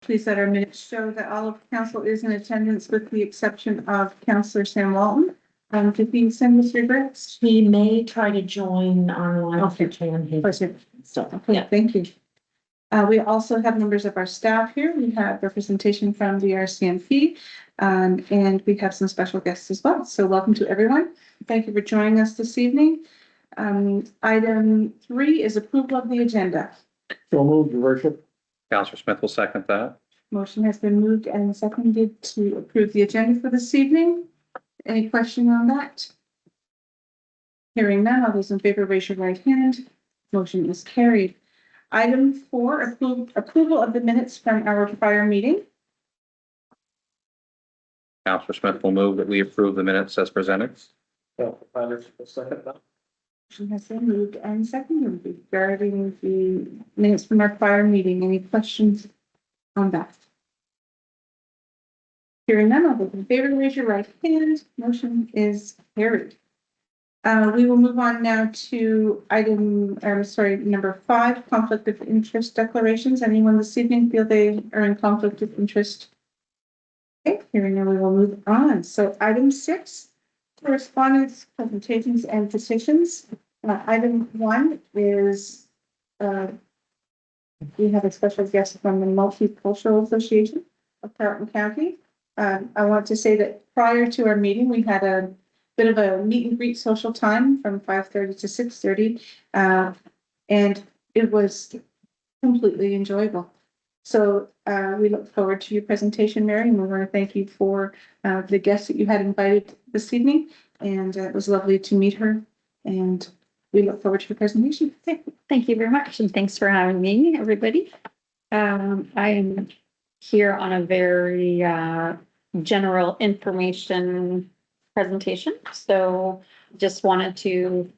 Please let our minutes show that all of council is in attendance with the exception of Councillor Sam Walton. Did he send us regrets? He may try to join online. Okay. Yeah. Thank you. We also have members of our staff here. We have representation from the RCMP, and we have some special guests as well. So welcome to everyone. Thank you for joining us this evening. Item 3 is approval of the agenda. So moved, Your Worship. Councillor Smith will second that. Motion has been moved and seconded to approve the agenda for this evening. Any question on that? Hearing none, all those in favor raise your right hand. Motion is carried. Item 4, approval of the minutes from our prior meeting. Councillor Smith will move that we approve the minutes as presented. Councillor will second that. Motion has been moved and seconded regarding the minutes from our prior meeting. Any questions on that? Hearing none, all those in favor raise your right hand. Motion is carried. We will move on now to number 5, conflict of interest declarations. Anyone this evening feel they are in conflict of interest? Okay, hearing none, we will move on. So item 6, correspondence, presentations, and petitions. Item 1 is we have a special guest from the Multicultural Association of Carleton County. I want to say that prior to our meeting, we had a bit of a meet and greet social time from 5:30 to 6:30, and it was completely enjoyable. So we look forward to your presentation, Mary, and we want to thank you for the guests that you had invited this evening, and it was lovely to meet her, and we look forward to your presentation. Thank you very much, and thanks for having me, everybody. I am here on a very general information presentation, so just wanted to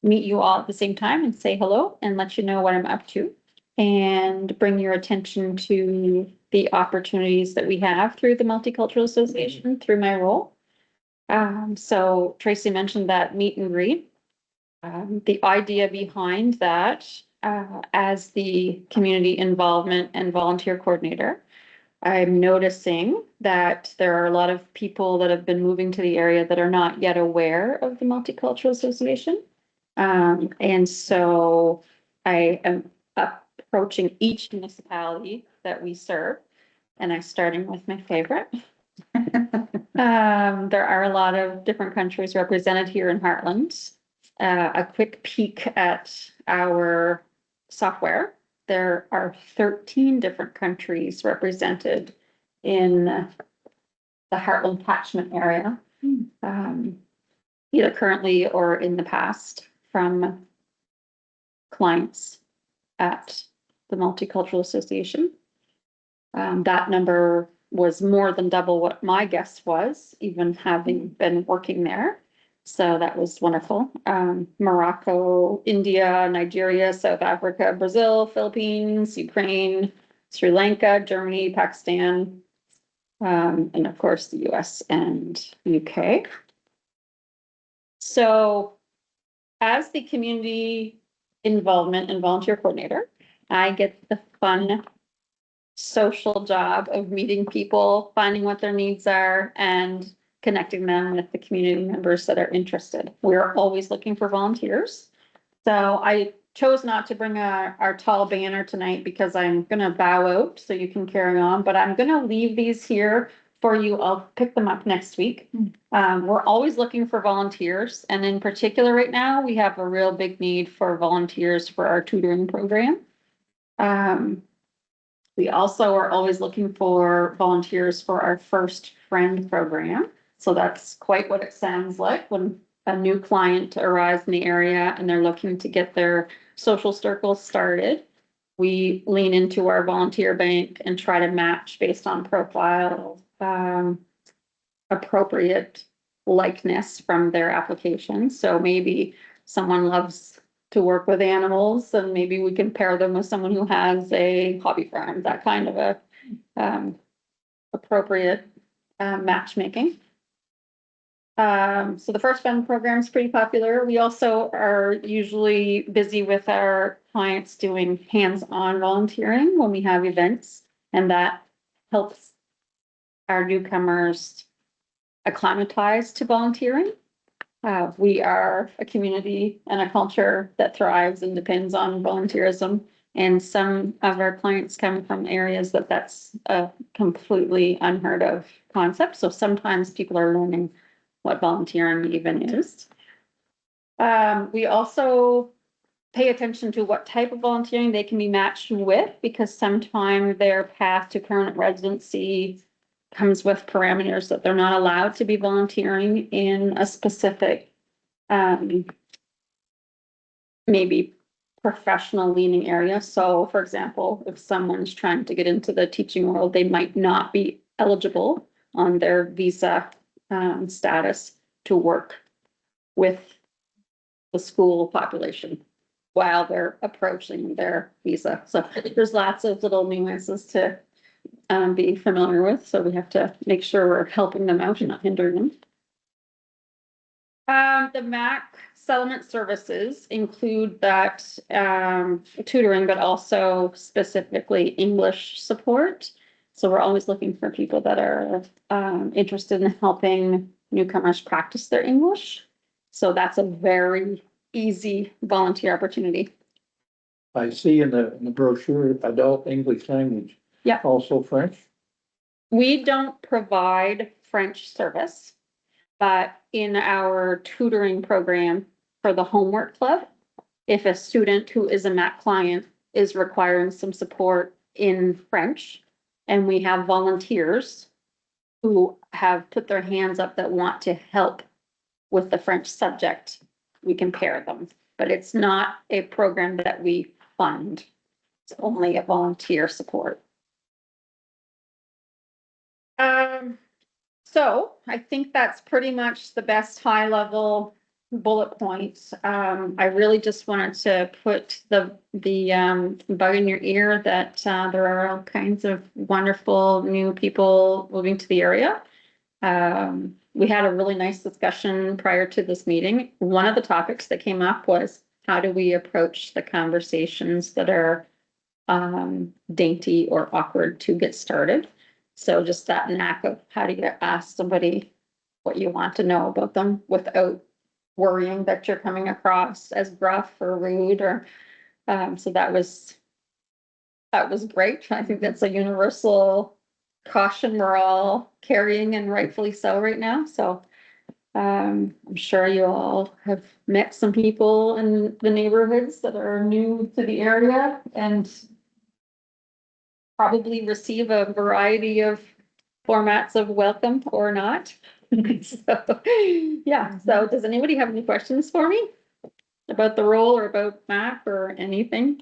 meet you all at the same time and say hello and let you know what I'm up to and bring your attention to the opportunities that we have through the Multicultural Association through my role. So Tracy mentioned that meet and greet. The idea behind that, as the community involvement and volunteer coordinator, I'm noticing that there are a lot of people that have been moving to the area that are not yet aware of the Multicultural Association. And so I am approaching each municipality that we serve, and I'm starting with my favorite. There are a lot of different countries represented here in Hartland. A quick peek at our software. There are 13 different countries represented in the Hartland catchment area, either currently or in the past, from clients at the Multicultural Association. That number was more than double what my guess was, even having been working there. So that was wonderful. Morocco, India, Nigeria, South Africa, Brazil, Philippines, Ukraine, Sri Lanka, Germany, Pakistan, and of course the US and UK. So as the community involvement and volunteer coordinator, I get the fun social job of meeting people, finding what their needs are, and connecting them with the community members that are interested. We're always looking for volunteers. So I chose not to bring our tall banner tonight because I'm going to bow out so you can carry on, but I'm going to leave these here for you. I'll pick them up next week. We're always looking for volunteers. And in particular right now, we have a real big need for volunteers for our tutoring program. We also are always looking for volunteers for our First Friend program. So that's quite what it sounds like when a new client arrives in the area and they're looking to get their social circles started. We lean into our volunteer bank and try to match based on profile, appropriate likeness from their application. So maybe someone loves to work with animals and maybe we can pair them with someone who has a hobby farm, that kind of a appropriate matchmaking. So the First Friend program is pretty popular. We also are usually busy with our clients doing hands-on volunteering when we have events. And that helps our newcomers acclimatize to volunteering. We are a community and a culture that thrives and depends on volunteerism. And some of our clients come from areas that's a completely unheard of concept. So sometimes people are learning what volunteering even is. We also pay attention to what type of volunteering they can be matched with, because sometimes their path to permanent residency comes with parameters that they're not allowed to be volunteering in a specific, maybe professional leaning area. So for example, if someone's trying to get into the teaching world, they might not be eligible on their visa status to work with the school population while they're approaching their visa. So there's lots of little nuances to be familiar with. So we have to make sure we're helping them out and not hindering them. The MAC settlement services include that tutoring, but also specifically English support. So we're always looking for people that are interested in helping newcomers practice their English. So that's a very easy volunteer opportunity. I see in the brochure, adult English language. Yeah. Also French. We don't provide French service, but in our tutoring program for the homework club, if a student who is a MAC client is requiring some support in French, and we have volunteers who have put their hands up that want to help with the French subject, we can pair them, but it's not a program that we fund. It's only a volunteer support. So I think that's pretty much the best high level bullet points. I really just wanted to put the bug in your ear that there are all kinds of wonderful new people moving to the area. We had a really nice discussion prior to this meeting. One of the topics that came up was, how do we approach the conversations that are dainty or awkward to get started? So just that knack of how do you ask somebody what you want to know about them without worrying that you're coming across as gruff or rude, or so that was great. I think that's a universal caution we're all carrying, and rightfully so right now. So I'm sure you all have met some people in the neighborhoods that are new to the area and probably receive a variety of formats of welcome or not. So, yeah. So does anybody have any questions for me about the role or about MAC or anything?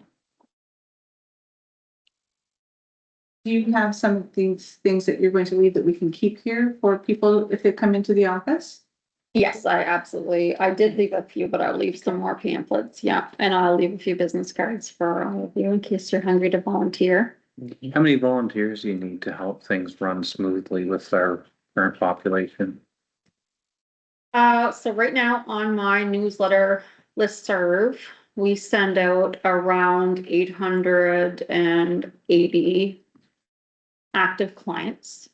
Do you have some of these things that you're going to leave that we can keep here for people if they come into the office? Yes, I did leave a few, but I'll leave some more pamphlets. Yeah. And I'll leave a few business cards for all of you in case you're hungry to volunteer. How many volunteers do you need to help things run smoothly with our current population? So right now on my newsletter listserv, we send out around 880 active clients.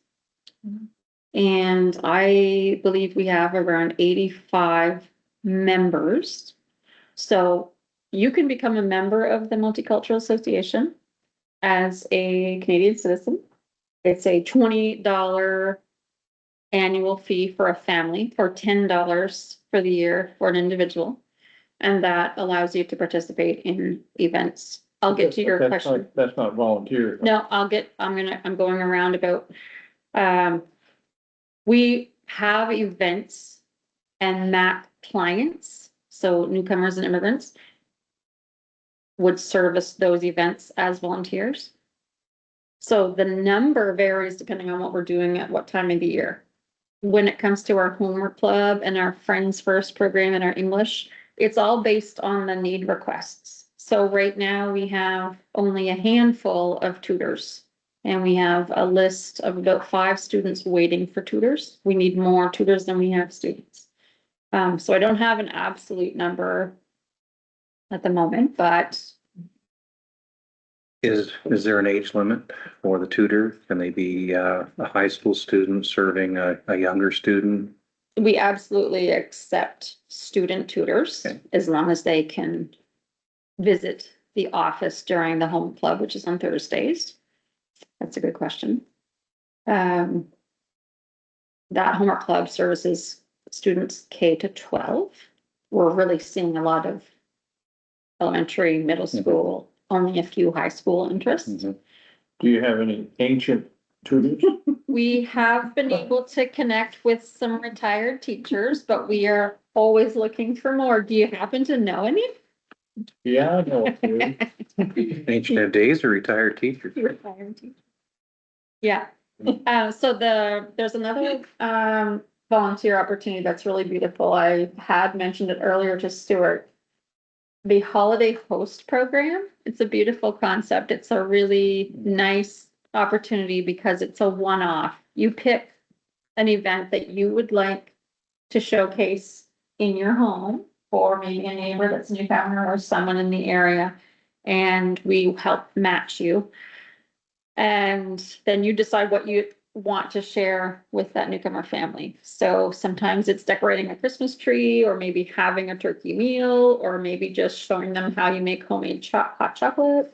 And I believe we have around 85 members. So you can become a member of the Multicultural Association as a Canadian citizen. It's a $20 annual fee for a family, or $10 for the year for an individual. And that allows you to participate in events. I'll get to your question. That's not volunteer. No, I'm going around about, we have events and MAC clients, so newcomers and immigrants would service those events as volunteers. So the number varies depending on what we're doing at what time of the year. When it comes to our homework club and our Friends First program and our English, it's all based on the need requests. So right now we have only a handful of tutors, and we have a list of about 5 students waiting for tutors. We need more tutors than we have students. So I don't have an absolute number at the moment, but Is there an age limit for the tutor? Can they be a high school student serving a younger student? We absolutely accept student tutors Okay. as long as they can visit the office during the home club, which is on Thursdays. That's a good question. That homework club services students K to 12. We're really seeing a lot of elementary, middle school, only a few high school interests. Mhm. Do you have any ancient tutors? We have been able to connect with some retired teachers, but we are always looking for more. Do you happen to know any? Yeah, I know a few. Ancient of days or retired teachers? Retired teachers. Yeah, so there's another volunteer opportunity that's really beautiful. I had mentioned it earlier to Stuart. The holiday host program, it's a beautiful concept. It's a really nice opportunity because it's a one-off. You pick an event that you would like to showcase in your home for maybe a neighbor that's a newcomer or someone in the area, and we help match you. And then you decide what you want to share with that newcomer family. So sometimes it's decorating a Christmas tree, or maybe having a turkey meal, or maybe just showing them how you make homemade hot chocolate.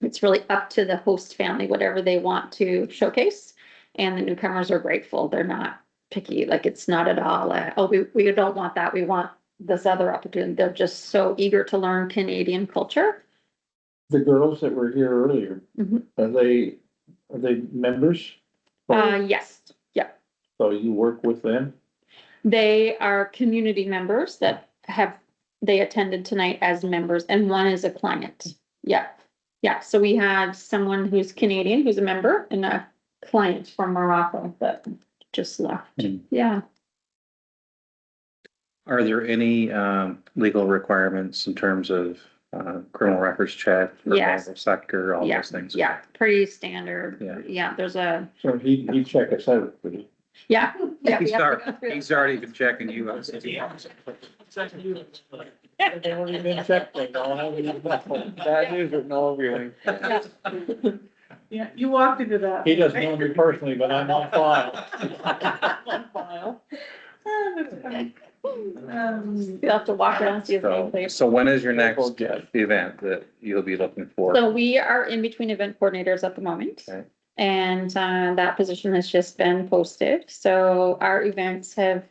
It's really up to the host family, whatever they want to showcase. And the newcomers are grateful. They're not picky. Like, it's not at all, oh, we don't want that. We want this other opportunity. They're just so eager to learn Canadian culture. The girls that were here earlier, Mhm. are they members? Yes, yeah. So you work with them? They are community members that they attended tonight as members, and one is a client. Yeah, yeah. So we had someone who's Canadian, who's a member, and a client from Morocco that just left. Hmm. Yeah. Are there any legal requirements in terms of criminal records check? Yes. Criminal sector, all Yeah, those things? yeah, pretty standard. Yeah. Yeah, there's a, So he check us out, would he? yeah. Yeah, we He's have to already, go through he's that. already been checking you out. They already been checked, they don't have any. Bad news or no everything. Yeah. Yeah, you walked into that. He doesn't know me personally, but I'm on file. On file. That's funny. You'll have to walk around and see his name, please. So when is your next event that you'll be looking for? So we are in between event coordinators at the moment. Okay. And that position has just been posted. So our events have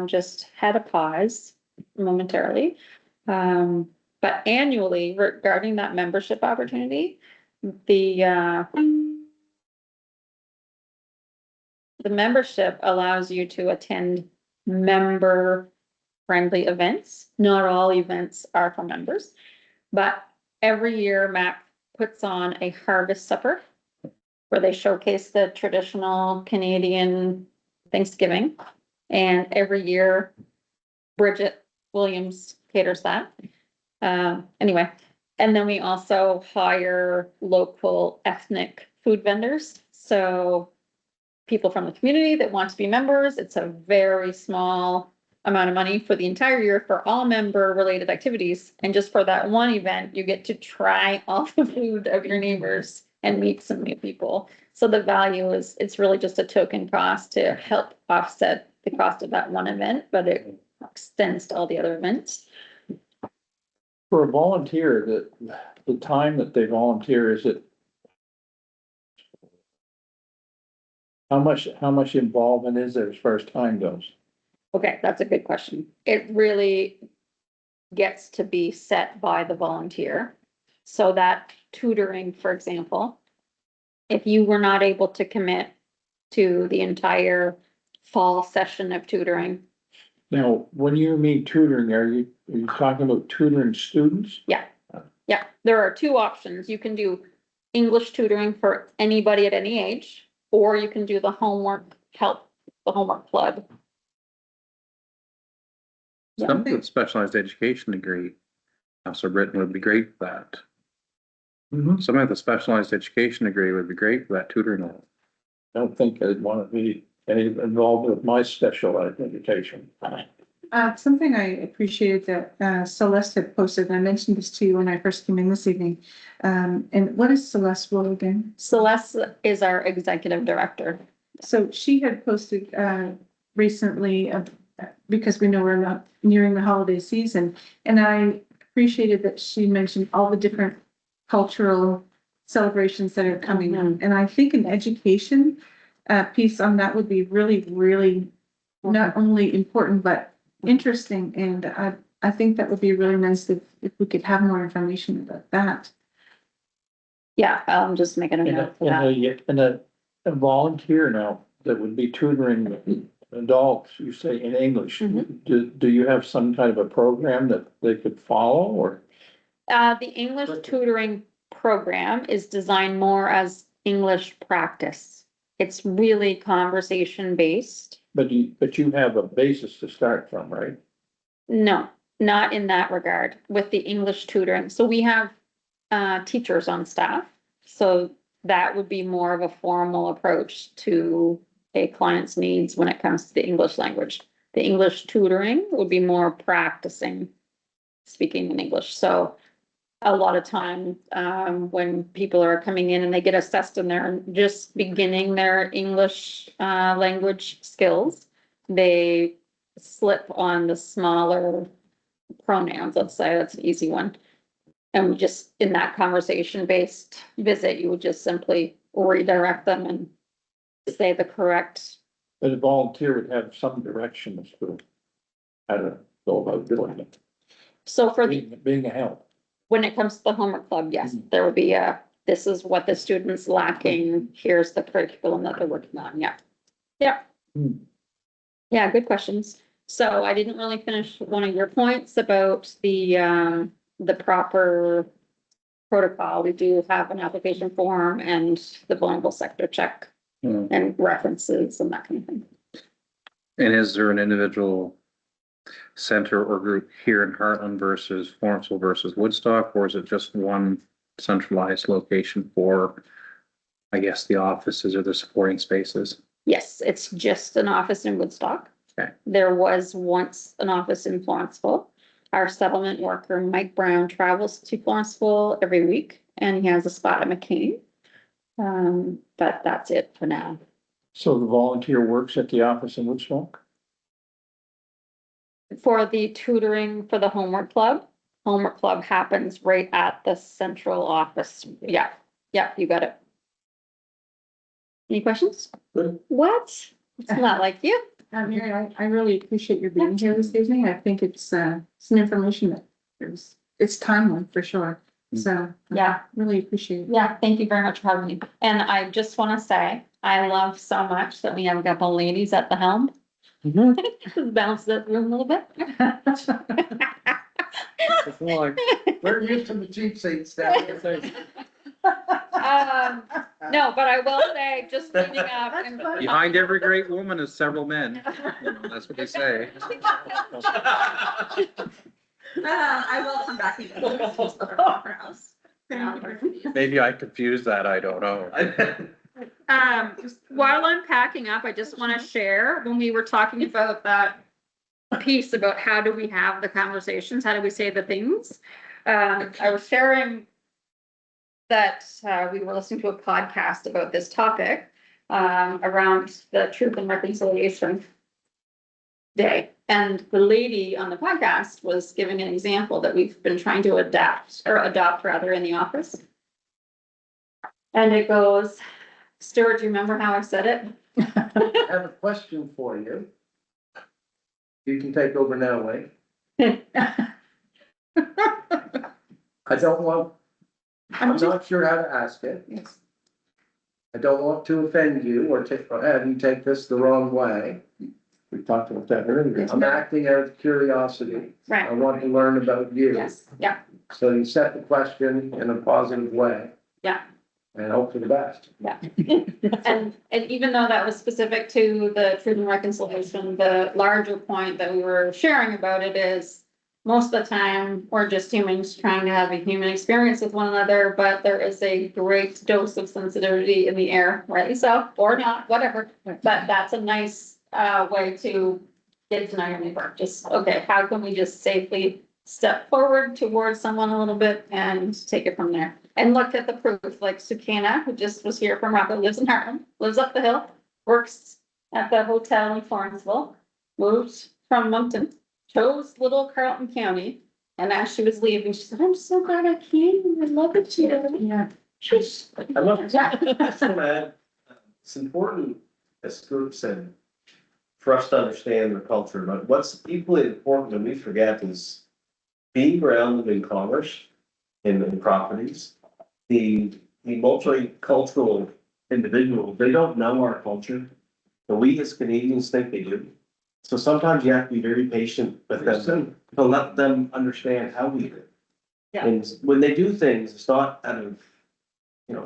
just had a pause momentarily. But annually, regarding that membership opportunity, the membership allows you to attend member-friendly events. Not all events are for members, but every year MAC puts on a harvest supper where they showcase the traditional Canadian Thanksgiving. And every year, Bridget Williams caters that. Anyway, and then we also hire local ethnic food vendors. So people from the community that want to be members, it's a very small amount of money for the entire year for all member related activities. And just for that one event, you get to try all the food of your neighbors and meet some new people. So the value is, it's really just a token cost to help offset the cost of that one event, but it extends to all the other events. For a volunteer, the time that they volunteer, is it? How much involvement is there as far as time goes? Okay, that's a good question. It really gets to be set by the volunteer. So that tutoring, for example, if you were not able to commit to the entire fall session of tutoring, Now, when you mean tutoring, are you talking about tutoring students? yeah, there are two options. You can do English tutoring for anybody at any age, or you can do the homework club. Some with specialized education degree, Counselor Britton would be great for that. Mhm. Some of the specialized education degree would be great for that tutoring role. I don't think I'd want to be any involved with my specialized education. I Something I appreciated that Celeste had posted, and I mentioned this to you when I first came in this evening. And what is Celeste's role again? Celeste is our executive director. So she had posted recently, because we know we're not nearing the holiday season, and I appreciated that she mentioned all the different cultural celebrations that are coming. Mhm. And I think an education piece on that would be really, really not only important, but interesting. And I think that would be really nice if we could have more information about that. Yeah, I'm just making a note for that. And a volunteer now that would be tutoring adults, you say in English. Mhm. Do you have some kind of a program that they could follow or? The English tutoring program is designed more as English practice. It's really conversation based. But you have a basis to start from, right? No, not in that regard with the English tutoring. So we have teachers on staff. So that would be more of a formal approach to a client's needs when it comes to the English language. The English tutoring would be more practicing speaking in English. So a lot of time when people are coming in and they get assessed and they're just beginning their English language skills, they slip on the smaller pronouns. Let's say that's an easy one. And we just, in that conversation-based visit, you would just simply redirect them and say the correct. But a volunteer would have some direction as to how to go about doing it, So for the, being a help. when it comes to the homework club, yes, Mhm. there would be this is what the student's lacking. Here's the curriculum that they're working on. Yeah. Yeah. Hmm. Yeah, good questions. So I didn't really finish one of your points about the proper protocol. We do have an application form and the vulnerable sector check Hmm. and references and that kind of thing. And is there an individual center or group here in Hartland versus Lawrenceville versus Woodstock, or is it just one centralized location for, I guess, the offices or the supporting spaces? Yes, it's just an office in Woodstock. Okay. There was once an office in Lawrenceville. Our settlement worker, Mike Brown, travels to Lawrenceville every week and he has a spot at McLean. But that's it for now. So the volunteer works at the office in Woodstock? For the tutoring for the homework club happens right at the central office. Yeah, yeah, you got it. Any questions? Good. What? It's not like you. Mary, I really appreciate your being here this evening. I think it's some information that it's timely for sure. So Yeah. really appreciate it. Yeah, thank you very much for having me. And I just want to say, I love so much that we have a couple ladies at the helm. Just bounce that room a little bit. We're used to the cheap seats down here. No, but I will say, just leading up. and- Behind every great woman is several men. You know, that's what they say. I will come back and. Maybe I confused that, I don't know. While I'm packing up, I just want to share, when we were talking about that piece about how do we have the conversations, how do we say the things? I was sharing that we were listening to a podcast about this topic around the Truth and Reconciliation Day. And the lady on the podcast was giving an example that we've been trying to adopt rather in the office. And it goes, Stuart, do you remember how I said it? I have a question for you. You can take over now, Wayne. I don't want, I'm not sure how to ask it. Yes. I don't want to offend you or have you take this the wrong way. We talked about that earlier. I'm acting out of curiosity. I Right, want to learn about you. yes, yeah, So you set the question in a positive way. Yeah. And hope for the best. yeah. And even though that was specific to the Truth and Reconciliation, the larger point that we were sharing about it is most of the time, we're just humans trying to have a human experience with one another, but there is a great dose of sensitivity in the air, rightly so, or not, whatever. But that's a nice way to get to know your neighbor, just, okay, how can we just safely step forward towards someone a little bit and take it from there? And look at the proof, like Sukana, who just was here from Rockland, lives in Hartland, lives up the hill, works at the hotel in Florenceville, moved from Moncton, chose little Carleton County. And as she was leaving, she said, I'm so glad I came. I love it here. Yeah. She's. I love it. Yeah. That's what I add. It's important, as Stuart said, for us to understand the culture, but what's equally important and we forget is being grounded in commerce in properties. The multicultural individuals, they don't know our culture, but we as Canadians think they do. So sometimes you have to be very patient with them to let them understand how we live. Yeah. And when they do things, it's not out of,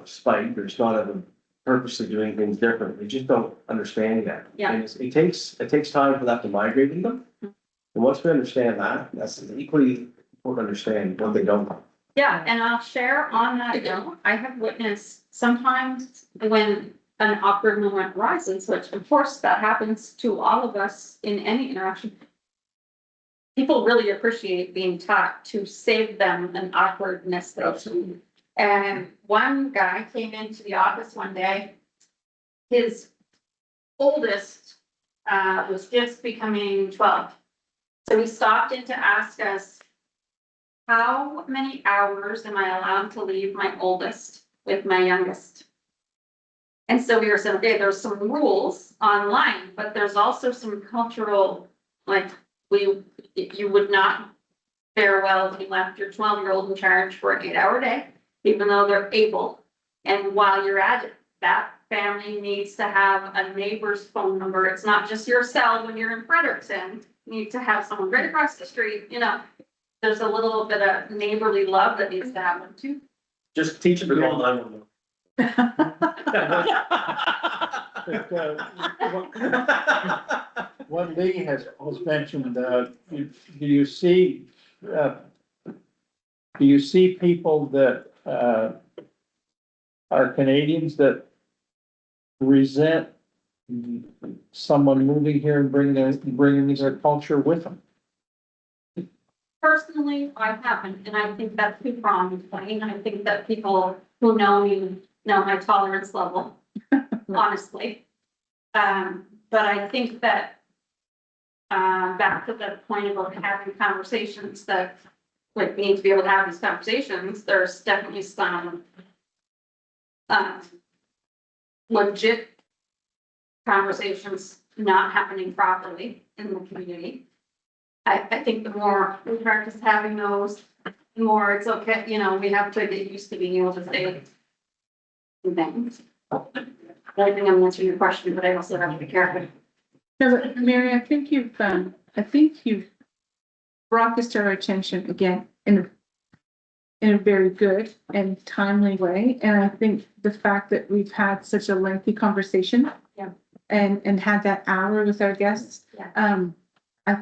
spite, or it's not out of purpose of doing things different. They just don't understand that. Yeah. And it takes time for that to migrate in them. And once we understand that, that's equally important to understand what they don't know. Yeah, and I'll share on that note, I have witnessed sometimes when an awkward moment arises, which of course that happens to all of us in any interaction. People really appreciate being taught to save them an awkwardness. Absolutely. And one guy came into the office one day. His oldest was just becoming 12. So he stopped in to ask us, how many hours am I allowed to leave my oldest with my youngest? And so we were saying, okay, there's some rules online, but there's also some cultural, like you would not fare well if you left your 12-year-old in charge for an 8-hour day, even though they're able. And while you're at it, that family needs to have a neighbor's phone number. It's not just your cell when you're in Fredericton. You need to have someone right across the street, There's a little bit of neighborly love that needs to happen too. Just teach them to call 911. What Lee has mentioned, do you see people that, are Canadians that resent someone moving here and bringing their culture with them? Personally, I haven't, and I think that's too wrong. I think that people who know me know my tolerance level, honestly. But I think that, back to the point about having conversations that, like, we need to be able to have these conversations, there's definitely some, legit conversations not happening properly in the community. I think the more we practice having those, the more it's okay, we have to get used to being able to say things. I think I'm answering your question, but I also have to be careful. No, but Mary, I think you've brought this to our attention again in a very good and timely way. And I think the fact that we've had such a lengthy conversation. Yeah. And had that hour with our guests. Yeah. I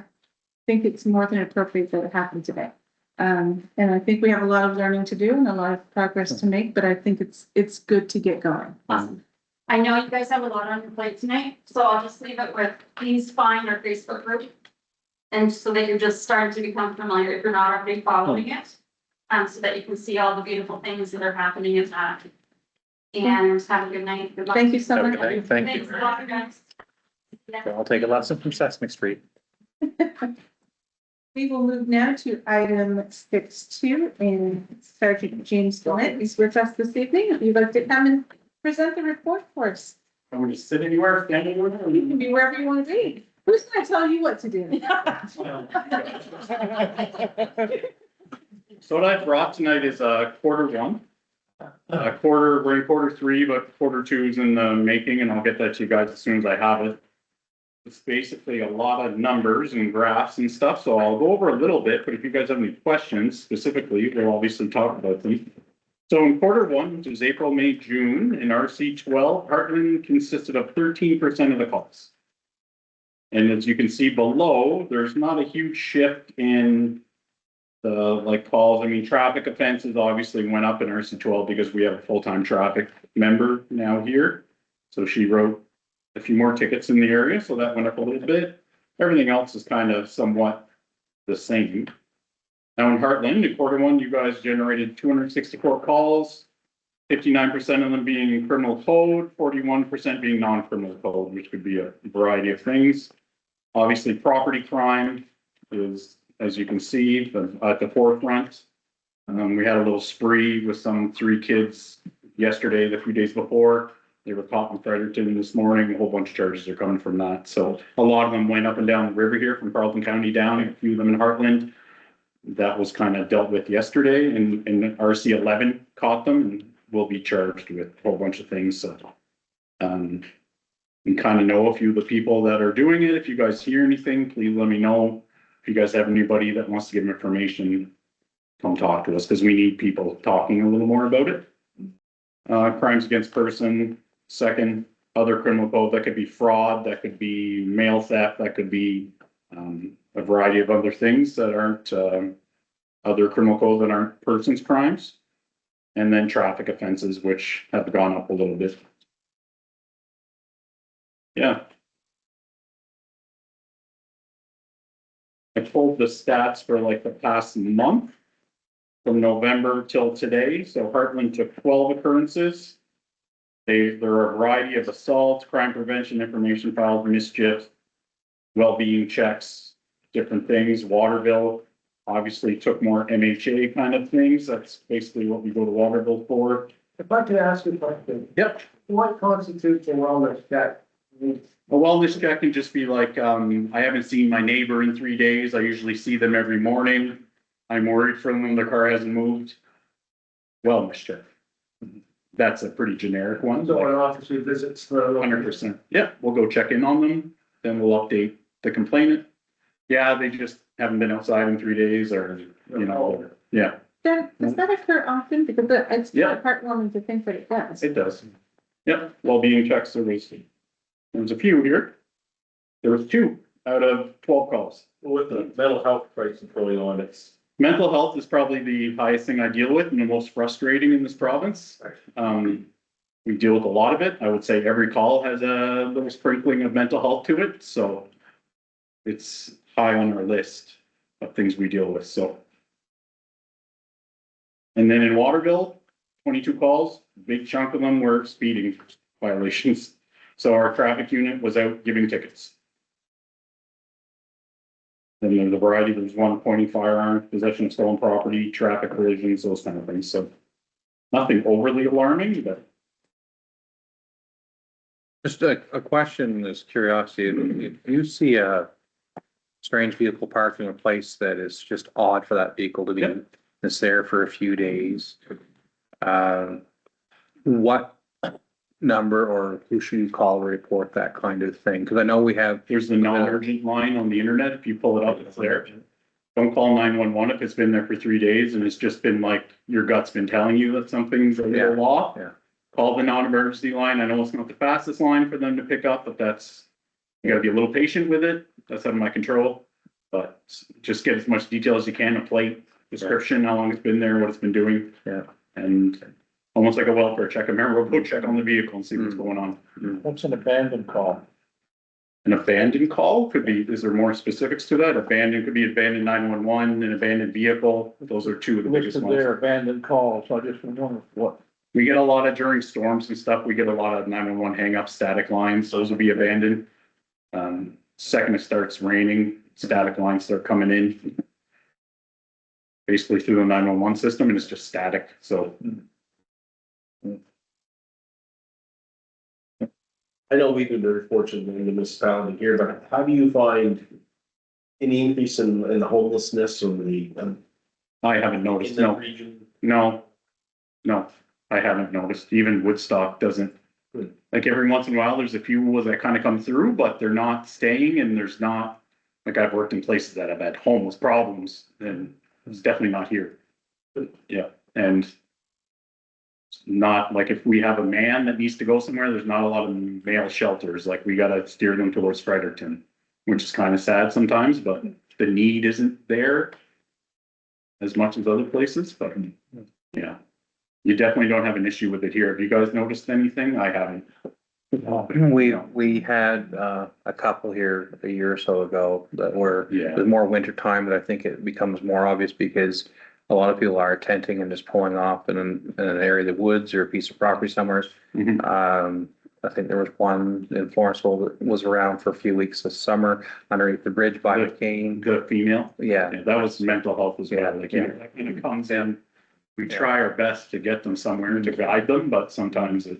think it's more than appropriate that it happened today. And I think we have a lot of learning to do and a lot of progress to make, but I think it's good to get going. Awesome. I know you guys have a lot on your plate tonight, so I'll just leave it with, please find our Facebook group. And so that you're just starting to become familiar, if you're not already following it, so that you can see all the beautiful things that are happening in that. And have a good night. Good luck. Thank you so Have a much. good night. Thank Thanks you. a lot, guys. I'll take a lesson from Sesame Street. We will move now to item 6.2, and Sergeant James Gallant is with us this evening. If you'd like to come and present the report for us. I'm going to sit anywhere, stand anywhere. You can be wherever you want to be. Who's going to tell you what to do? So what I brought tonight is quarter one. We're in quarter three, but quarter two is in the making, and I'll get that to you guys as soon as I have it. It's basically a lot of numbers and graphs and stuff, so I'll go over a little bit, but if you guys have any questions specifically, we'll obviously talk about them. So in quarter one, which is April, May, June, in RC 12, Hartland consisted of 13% of the calls. And as you can see below, there's not a huge shift in the calls. I mean, traffic offenses obviously went up in RC 12 because we have a full-time traffic member now here. So she wrote a few more tickets in the area, so that went up a little bit. Everything else is kind of somewhat the same. Now in Hartland, in quarter one, you guys generated 264 calls. 59% of them being criminal code, 41% being non-criminal code, which could be a variety of things. Obviously, property crime is, as you can see, at the forefront. We had a little spree with some 3 kids yesterday, the few days before. They were caught in Fredericton this morning. A whole bunch of charges are coming from that. So a lot of them went up and down the river here from Carleton County down, a few of them in Hartland. That was kind of dealt with yesterday, and RC11 caught them and will be charged with a whole bunch of things. So you kind of know a few of the people that are doing it. If you guys hear anything, please let me know. If you guys have anybody that wants to give information, come talk to us, because we need people talking a little more about it. Crimes against person, second, other criminal code, that could be fraud, that could be mail theft, that could be a variety of other things that aren't other criminal code that aren't persons crimes. And then traffic offenses, which have gone up a little bit. Yeah. I pulled the stats for like the past month from November till today. So Hartland took 12 occurrences. There are a variety of assaults, crime prevention, information files, mischief, well-being checks, different things. Waterville obviously took more MHA kind of things. That's basically what we go to Waterville for. If I could ask you a question, Yep. what constitutes a wellness check? A wellness check can just be like, I haven't seen my neighbor in 3 days. I usually see them every morning. I'm worried for them when their car hasn't moved. Wellness check. That's a pretty generic one. So an officer visits the. 100%. Yeah, we'll go check in on them. Then we'll update the complainant. Yeah, they just haven't been outside in 3 days, or, you know, yeah, Then, does that occur often? Because it's Yeah. heartwarming to think that it does. it does. Yep, well-being checks, there was a few here. There was 2 out of 12 calls. With the mental health crisis going on, it's. Mental health is probably the highest thing I deal with and the most frustrating in this province. We deal with a lot of it. I would say every call has a little sprinkling of mental health to it, so it's high on our list of things we deal with, so. And then in Waterville, 22 calls, big chunk of them were speeding violations. So our traffic unit was out giving tickets. Then there's a variety, there's one pointing firearm, possession of stolen property, traffic collisions, those kind of things, so. Nothing overly alarming, but. Just a question, as curiosity, if you see a strange vehicle parked in a place that is just odd for that vehicle to be, Yep. it's there for a few days. What number or who should you call to report that kind of thing? Because I know we have. There's the non-urgent line on the internet. If you pull it up, it's there. Don't call 911 if it's been there for 3 days and it's just been like, your gut's been telling you that something's a little off. Yeah. Call the non-emergency line. I know it's not the fastest line for them to pick up, but you gotta be a little patient with it. That's out of my control. But just get as much detail as you can, a plate, description, how long it's been there, what it's been doing. Yeah. And almost like a welfare check. A member will go check on the vehicle and see what's going on. What's an abandoned call? An abandoned call could be, is there more specifics to that? Abandoned could be abandoned 911, an abandoned vehicle. Those are 2 of the biggest Listed ones. there, abandoned calls, so I just wonder what. We get a lot of during storms and stuff. We get a lot of 911 hang-up static lines. Those will be abandoned. Second it starts raining, static lines start coming in. Basically through the 911 system, and it's just static, so. I know we've been very fortunate in the municipality here, but how do you find any increase in the homelessness or the, I haven't in noticed, the no, region? no, I haven't noticed. Even Woodstock doesn't. Like every once in a while, there's a few that kind of come through, but they're not staying, and there's not, like I've worked in places that have had homeless problems, and it's definitely not here. Yeah, and it's not like if we have a man that needs to go somewhere, there's not a lot of male shelters, like we gotta steer them towards Fredericton, which is kind of sad sometimes, but the need isn't there as much as other places, but yeah. You definitely don't have an issue with it here. Have you guys noticed anything? I haven't. We had, a couple here a year or so ago that were, Yeah. it was more winter time, but I think it becomes more obvious because a lot of people are tenting and just pulling off in an area of the woods or a piece of property somewhere. Mhm. I think there was one in Florenceville that was around for a few weeks this summer underneath the bridge by The- McCain. The female, Yeah, yeah, that was mental health as well, like, you know, when it comes in, we try our best to get them somewhere to guide them, but sometimes it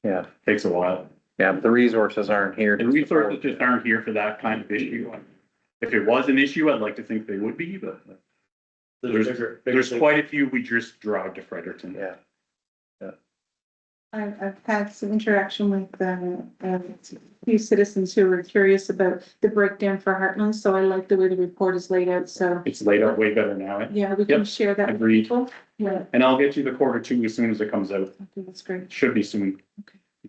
yeah, takes a while. yeah, but the resources aren't here. to And resources support. just aren't here for that kind of issue. If it was an issue, I'd like to think they would be, but there's quite a few we just drive to Fredericton. Yeah, I've had some interaction with, a few citizens who were curious about the breakdown for Hartland, so I like the way the report is laid out, so. It's laid out way better now, eh? Yeah, we can Yep, share that with agreed. people. Yeah, And I'll get you the quarter two as soon as it comes out. I think that's great. Should be soon.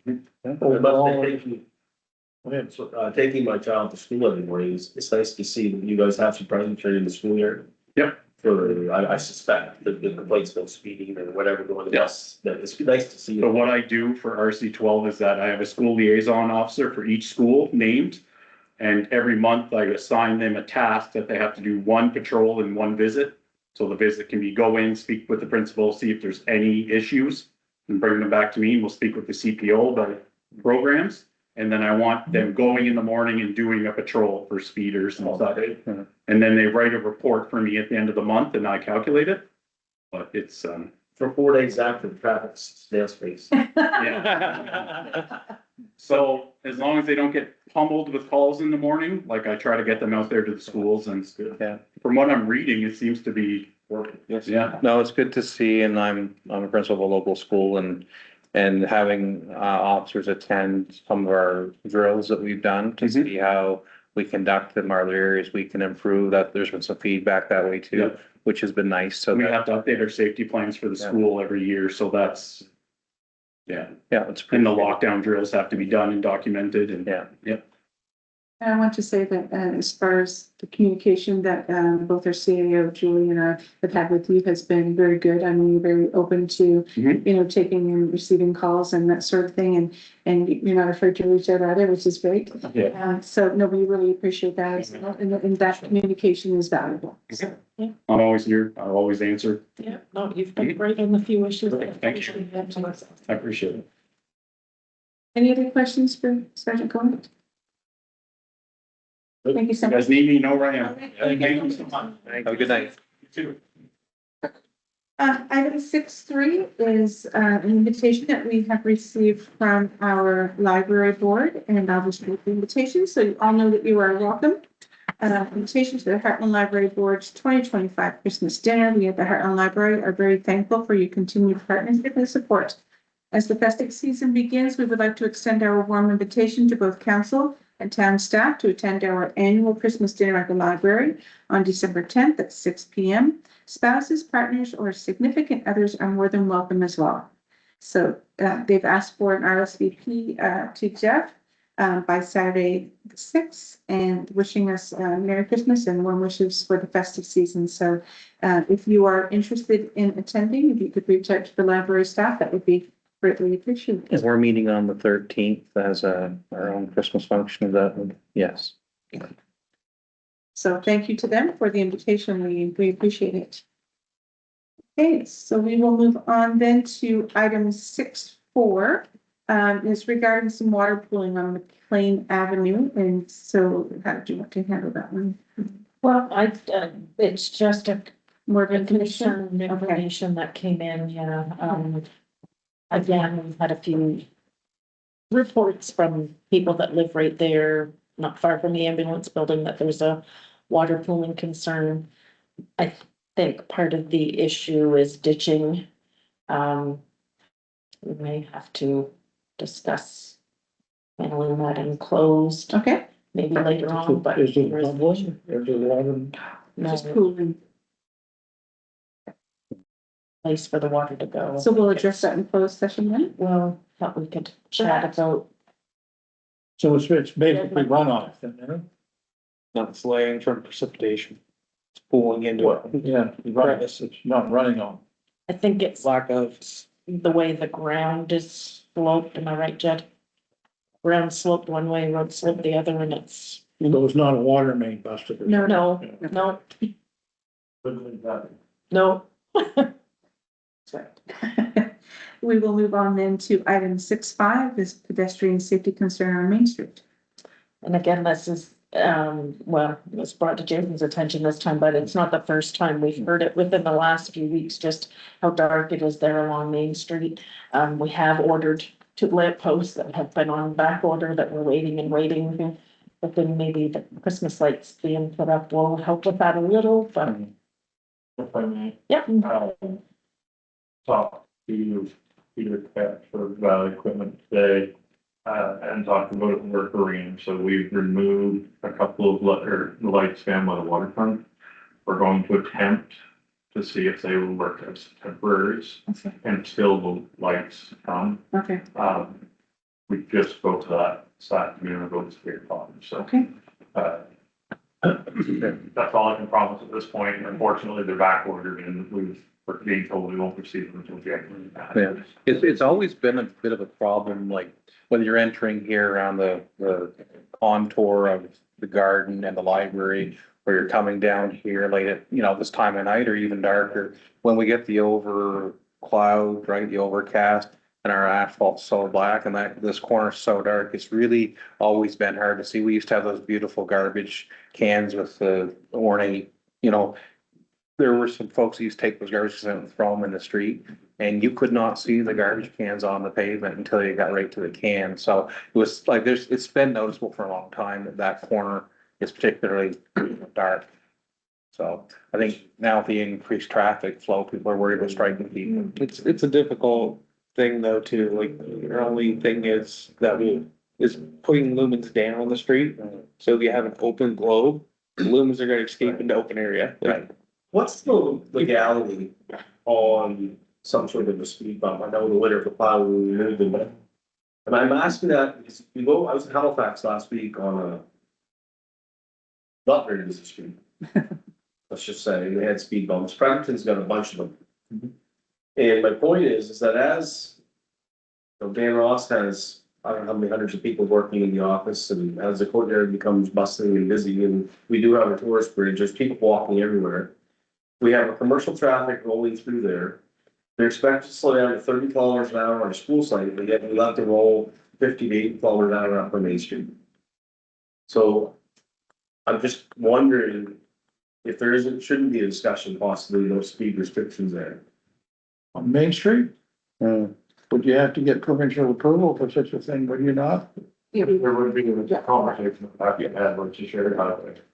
I must say, taking my child to school every morning, it's nice to see that you guys have some presence in the school year. Yep. For, I suspect that the complaints about speeding or whatever going on, Yes. that it's nice to see. So what I do for RC 12 is that I have a school liaison officer for each school named. And every month I assign them a task that they have to do one patrol and one visit. So the visit can be go in, speak with the principal, see if there's any issues and bring them back to me and we'll speak with the CPO about programs. And then I want them going in the morning and doing a patrol for speeders and stuff. And then they write a report for me at the end of the month and I calculate it. But it's, For 4 days after the traffic snail space. yeah. So as long as they don't get pummeled with calls in the morning, like I try to get them out there to the schools and yeah. from what I'm reading, it seems to be working. Yes. Yeah. No, it's good to see, and I'm a principal of a local school and having, officers attend some of our drills that we've done to Mhm. see how we conduct them, are there areas we can improve, that there's been some feedback that way too, Yep. which has been nice, so We that, have to update our safety plans for the Yeah. school every year, so that's, yeah. yeah, it's. And the lockdown drills have to be done and documented and. Yeah. I want to say that, as far as the communication that, both our CAO, Julie, and I have had with you has been very good. I mean, you're very open to, Mhm. you know, taking and receiving calls and that sort of thing, and you're not afraid to reach out either, which is great. Yeah. So, no, we really appreciate that, as well, and that communication is valuable. So, I'm always here. I'll always answer. Yeah, no, you've been great on the few issues. Thank you. I appreciate it. Any other questions for Sergeant Cohen? Thank you so You much. guys need me, know where I am. Thank you. so much. Have a good night. You too. Item 6.3 is an invitation that we have received from our library board, and I'll just read the invitation so you all know that you are welcome. Invitation to the Hartland Library Board's 2025 Christmas dinner. We at the Hartland Library are very thankful for your continued partnership and support. As the festive season begins, we would like to extend our warm invitation to both council and town staff to attend our annual Christmas dinner at the library on December 10th at 6 p.m. Spouses, partners, or significant others are more than welcome as well. So they've asked for an RSVP to Jeff by Saturday the 6th and wishing us Merry Christmas and warm wishes for the festive season. So if you are interested in attending, if you could reach out to the library staff, that would be greatly appreciated. And we're meeting on the 13th as our own Christmas function of that, yes. So thank you to them for the invitation. We appreciate it. Okay, so we will move on then to item 6.4. Is regarding some water pooling on McLean Avenue. And so how do you want to handle that one? Well, it's just a More concern information that came in, yeah. Again, we've had a few reports from people that live right there, not far from the ambulance building, that there's a water pooling concern. I think part of the issue is ditching. We may have to discuss handling that enclosed, Okay, maybe later on, but. Is it public? Is it water? just No pooling. place for the water to go. So we'll address that in closed session then. Well, thought we could chat about, So it's basically runoff, isn't it? That's laying from precipitation. It's pooling into it. Yeah, it's not running on. I think it's Lack of. the way the ground is sloped, am I right, Jed? ground sloped one way, road sloped the other, and it's, So it's not a water main busted. No, no, no. We will move on then to item 6.5 is pedestrian safety concern on Main Street. And again, this is, well, it was brought to Jason's attention this time, but it's not the first time we've heard it within the last few weeks, just how dark it is there along Main Street. We have ordered two lamp posts that have been on back order that we're waiting and waiting. But then maybe the Christmas lights being put up will help with that a little, but If I may, yeah. talk to Peter Peck for Valley Equipment today, and talked about it in work arena. So we've removed a couple of the lights down by the waterfront. We're going to attempt to see if they will work as temporaries Okay. and still the lights come. Okay, We just spoke to that this afternoon about the spirit problem, so. okay. That's all I can promise at this point. Unfortunately, they're back ordered and we're being told we won't receive them until January. Yeah, it's always been a bit of a problem, like whether you're entering here around the contour of the garden and the library, or you're coming down here late at, you know, this time of night or even darker, when we get the over cloud, right, the overcast, and our asphalt's so black and this corner's so dark, it's really always been hard to see. We used to have those beautiful garbage cans with the ornate, you know, there were some folks who used to take those garbage cans and throw them in the street, and you could not see the garbage cans on the pavement until you got right to the can. So it was like, it's been noticeable for a long time that corner is particularly dark. So I think now with the increased traffic flow, people are worried about striking people. It's a difficult thing though, too, like, your only thing is is putting lumens down on the street. So if you have an open globe, lumens are gonna escape into open area. Right. What's the legality on some sort of a speed bump? I know the winter for plow we removed them, but. And I'm asking that because I was in Halifax last week on a. Not very busy street. Let's just say they had speed bumps. Fredericton's got a bunch of them. And my point is that as. You know, Dan Ross has, I don't know how many hundreds of people working in the office, and as the courtyard becomes bustling and busy, and we do have a tourist bridge, there's people walking everywhere. We have a commercial traffic rolling through there. They're expected to slow down to 30 kilometers an hour on a school site, but yet we let them roll 50 to 80 kilometers an hour up on Main Street. So I'm just wondering if there shouldn't be a discussion possibly no speed restrictions there. On Main Street, would you have to get provincial approval for such a thing, would you not? There would be a conversation that you had, which you shared about it.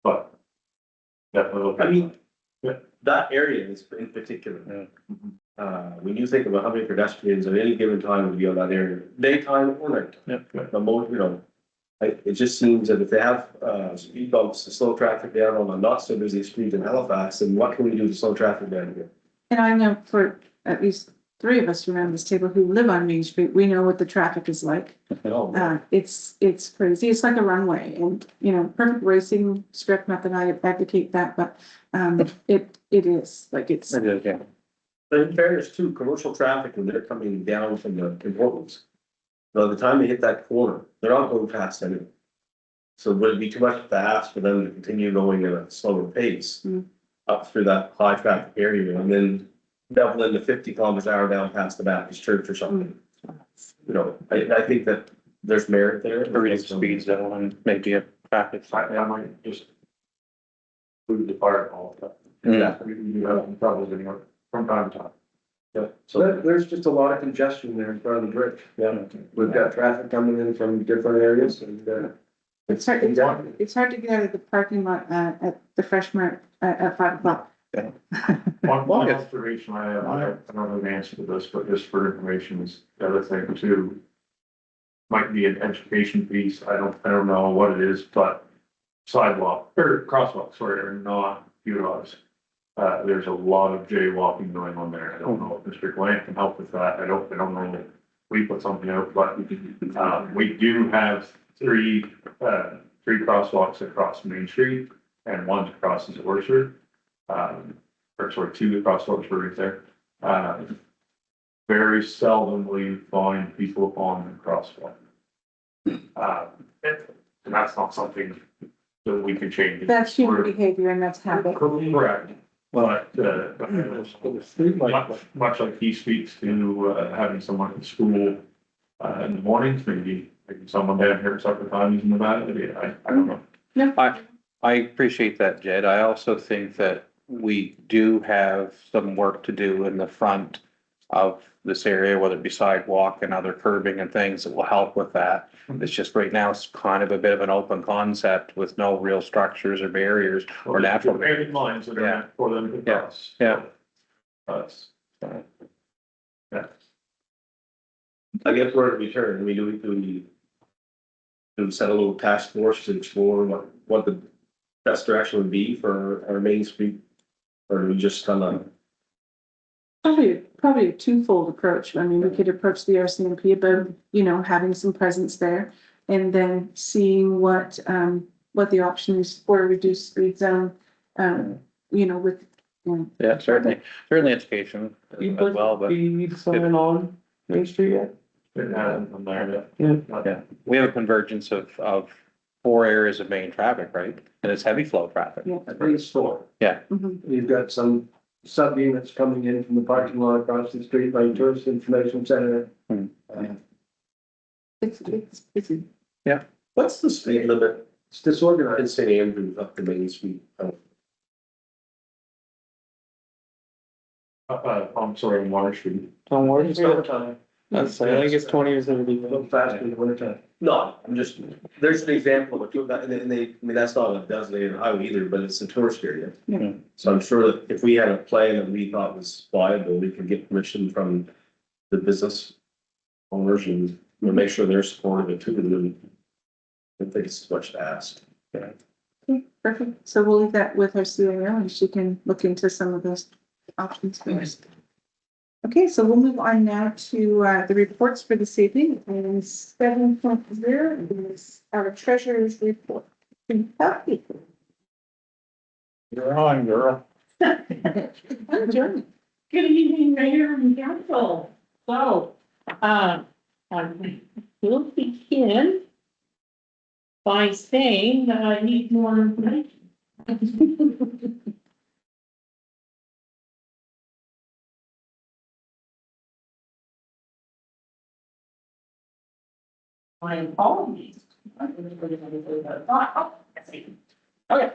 But. Definitely. I mean, that area is in particular. When you think about how many pedestrians at any given time would be on that area, daytime or night. The most, you know, it just seems that if they have, speed bumps to slow traffic down on a not so busy street in Halifax, then what can we do to slow traffic down here? And I know for at least 3 of us around this table who live on Main Street, we know what the traffic is like. It's crazy. It's like a runway and, you know, perfect racing script, not that I advocate that, but, it is like it's. It is, yeah. But in fairness too, commercial traffic, when they're coming down from the importance, by the time they hit that corner, they're not going fast anyway. So would it be too much to ask for them to continue going at a slower pace up through that high traffic area and then double into 50 kilometers an hour down past the Baptist church or something? You know, I think that there's merit there. Or reading speed zone and maybe a traffic. I might just. Move the fire hall. Yeah. We do have some troubles anyway, from time to time. Yeah, so there's just a lot of congestion there in front of the bridge. Yeah, we've got traffic coming in from different areas and, It's hard to get out of the parking lot, at the Fresh Mart at 5 o'clock. One observation I have, I don't know the answer to this, but just for information is the other thing too. Might be an education piece, I don't know what it is, but sidewalk or crosswalks, sorry, are not utilized. There's a lot of jaywalking going on there. I don't know if Mr. Gallant can help with that. I don't know if we put something out, but, we do have three crosswalks across Main Street and one across the Orchard. Or sorry, 2 crosswalks right there. very seldomly find people on the crosswalk. And that's not something that we can change. That's human behavior and that's habit. Correct, but, much like he speaks to, having someone in school, in the mornings, maybe someone down here at supper time isn't a bad idea, I don't know. I appreciate that, Jed. I also think that we do have some work to do in the front of this area, whether it be sidewalk and other curbing and things that will help with that. It's just right now, it's kind of a bit of an open concept with no real structures or barriers or natural barriers. Added lines that are meant for them to Yeah. cross. Yeah. Us. Yeah. I guess where do we turn? I mean, do we set a little task force to explore what the best direction would be for our Main Street? Or do we just kind of, Probably a twofold approach. I mean, we could approach the RCMP about, having some presence there. And then seeing what the option is for a reduced speed zone, with. Yeah, certainly education as well, but Be sign on Main Street yet? I'm there. yeah, we have a convergence of 4 areas of main traffic, right? And it's heavy flow traffic. Yeah. At least 4. Mhm. You've got some sub units coming in from the parking lot across the street by Tourist Information Center. It's busy. what's the speed limit It's disorganized. in St. Andrews up to Main Street? I'm sorry, on Water Street. On Water It's Street? summertime, I think it's 20 or 30. a little faster in the wintertime. No, I'm just, there's an example of that, and I mean, that's not a designated highway either, but it's a tourist area. Yeah. So I'm sure that if we had a plan that we thought was viable, we could get permission from the business owners and we'll make sure they're supportive of it too, and I think it's much to ask. Okay, perfect. So we'll leave that with our CIO and she can look into some of those options for us. Okay, so we'll move on now to the reports for this evening. And 7.0 is our treasurer's report. Pelkey. You're on, girl. Adjourned. Good evening, Mayor and Council. So, we'll begin by saying that I need more information. My apologies. Okay.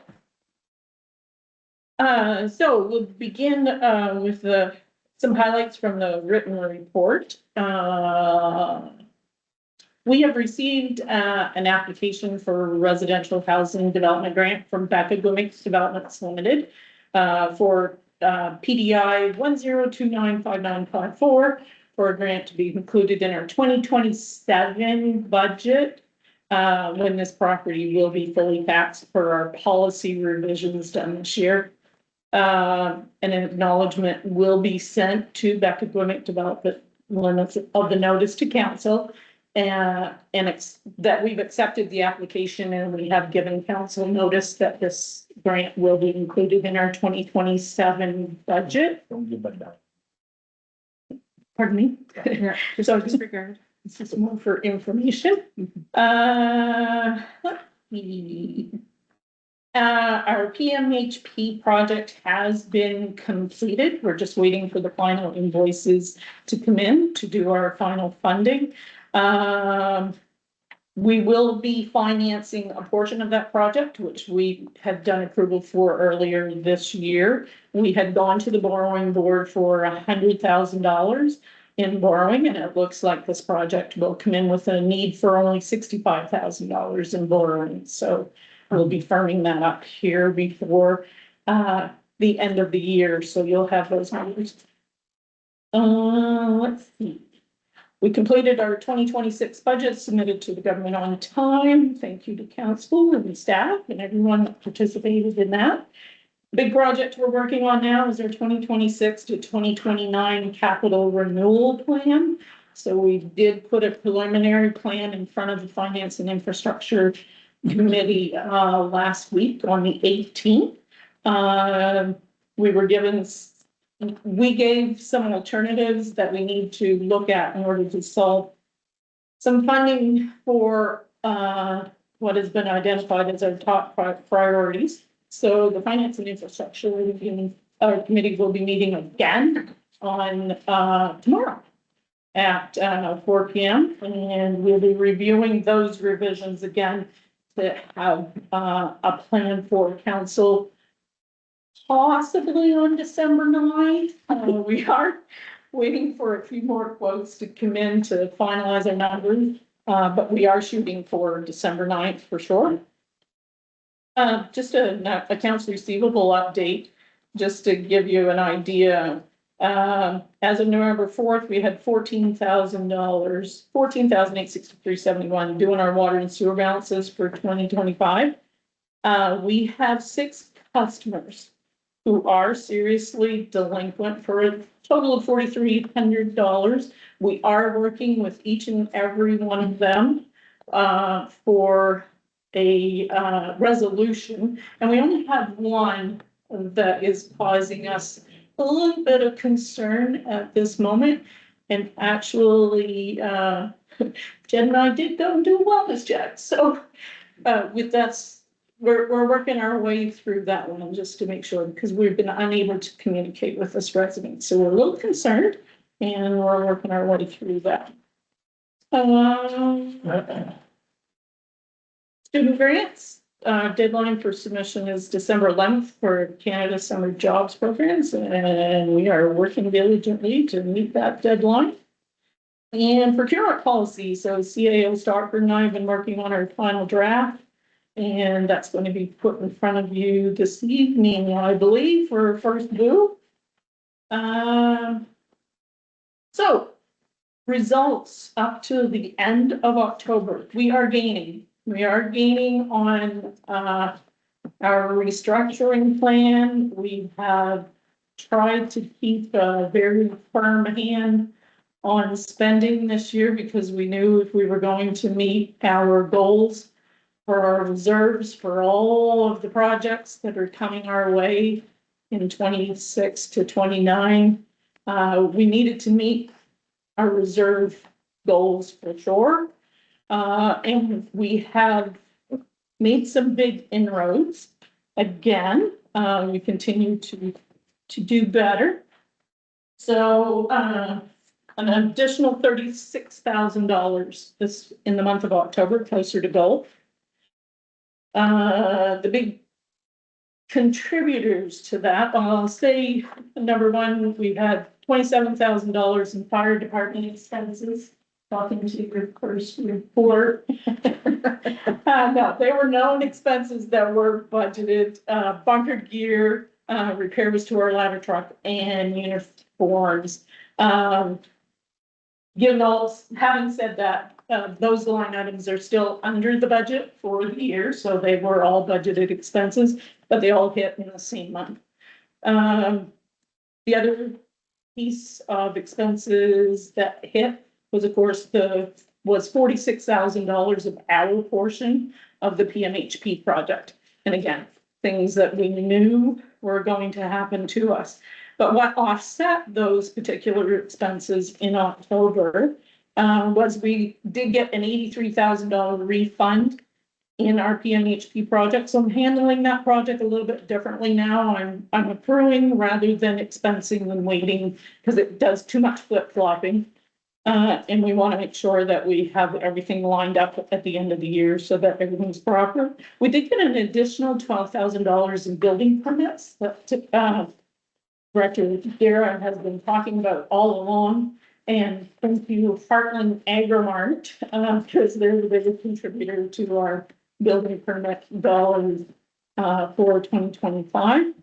So we'll begin with some highlights from the written report. We have received an application for residential housing development grant from Becca Gummicks Developments Limited for PDI 10295954 for a grant to be included in our 2027 budget when this property will be fully taxed per our policy revisions done this year. An acknowledgement will be sent to Becca Gwinnett Development Limits of the notice to council. And that we've accepted the application and we have given council notice that this grant will be included in our 2027 budget. Don't give back down. Pardon me? Yeah, So disregard. this is more for information. Let's see. Our PMHP project has been completed. We're just waiting for the final invoices to come in to do our final funding. We will be financing a portion of that project, which we had done approval for earlier this year. We had gone to the borrowing board for $100,000 in borrowing, and it looks like this project will come in with a need for only $65,000 in borrowing. So we'll be firming that up here before the end of the year. So you'll have those numbers. Let's see. We completed our 2026 budget, submitted to the government on time. Thank you to council and staff and everyone that participated in that. Big project we're working on now is our 2026 to 2029 capital renewal plan. So we did put a preliminary plan in front of the Finance and Infrastructure Committee last week on the 18th. We were given we gave some alternatives that we need to look at in order to solve some funding for, what has been identified as our top priorities. So the Finance and Infrastructure Committee will be meeting again on, tomorrow at 4 p.m. and we'll be reviewing those revisions again to have a plan for council possibly on December 9th. We are waiting for a few more quotes to come in to finalize our numbers, but we are shooting for December 9th for sure. Just a accounts receivable update, just to give you an idea. As of November 4th, we had $14,000, $14,863.71 doing our water and sewer balances for 2025. We have 6 customers who are seriously delinquent for a total of $4,300. We are working with each and every one of them for a resolution, and we only have one that is causing us a little bit of concern at this moment. And actually, Jen and I did go and do a wellness check. So with that, we're working our way through that one just to make sure, because we've been unable to communicate with this resident. So we're a little concerned and we're working our way through that. Student grants. Deadline for submission is December 11th for Canada Summer Jobs Programs, and we are working diligently to meet that deadline. And procurement policy, so CAO Stockford and I have been working on our final draft, and that's going to be put in front of you this evening, I believe, for first view. So results up to the end of October, we are gaining. We are gaining on our restructuring plan. We have tried to keep a very firm hand on spending this year because we knew if we were going to meet our goals for our reserves for all of the projects that are coming our way in 26 to 29, we needed to meet our reserve goals for sure. And we have made some big inroads. Again, we continue to do better. So, an additional $36,000 this in the month of October, closer to goal. The big contributors to that, I'll say number one, we've had $27,000 in fire department expenses. Talking to your first report. No, they were known expenses that were budgeted, bunker gear, repairs to our ladder truck and uniforms. Having said that, those line items are still under the budget for the year, so they were all budgeted expenses, but they all hit in the same month. The other piece of expenses that hit was, of course, was $46,000 of our portion of the PMHP project. And again, things that we knew were going to happen to us. But what offset those particular expenses in October was we did get an $83,000 refund in our PMHP project. So I'm handling that project a little bit differently now. I'm accruing rather than expensing and waiting because it does too much flip-flopping. And we want to make sure that we have everything lined up at the end of the year so that everything's proper. We did get an additional $12,000 in building permits that Director Derrah has been talking about all along. And thank you, Hartland Agrimart, because they're the biggest contributor to our building permit dollars for 2025.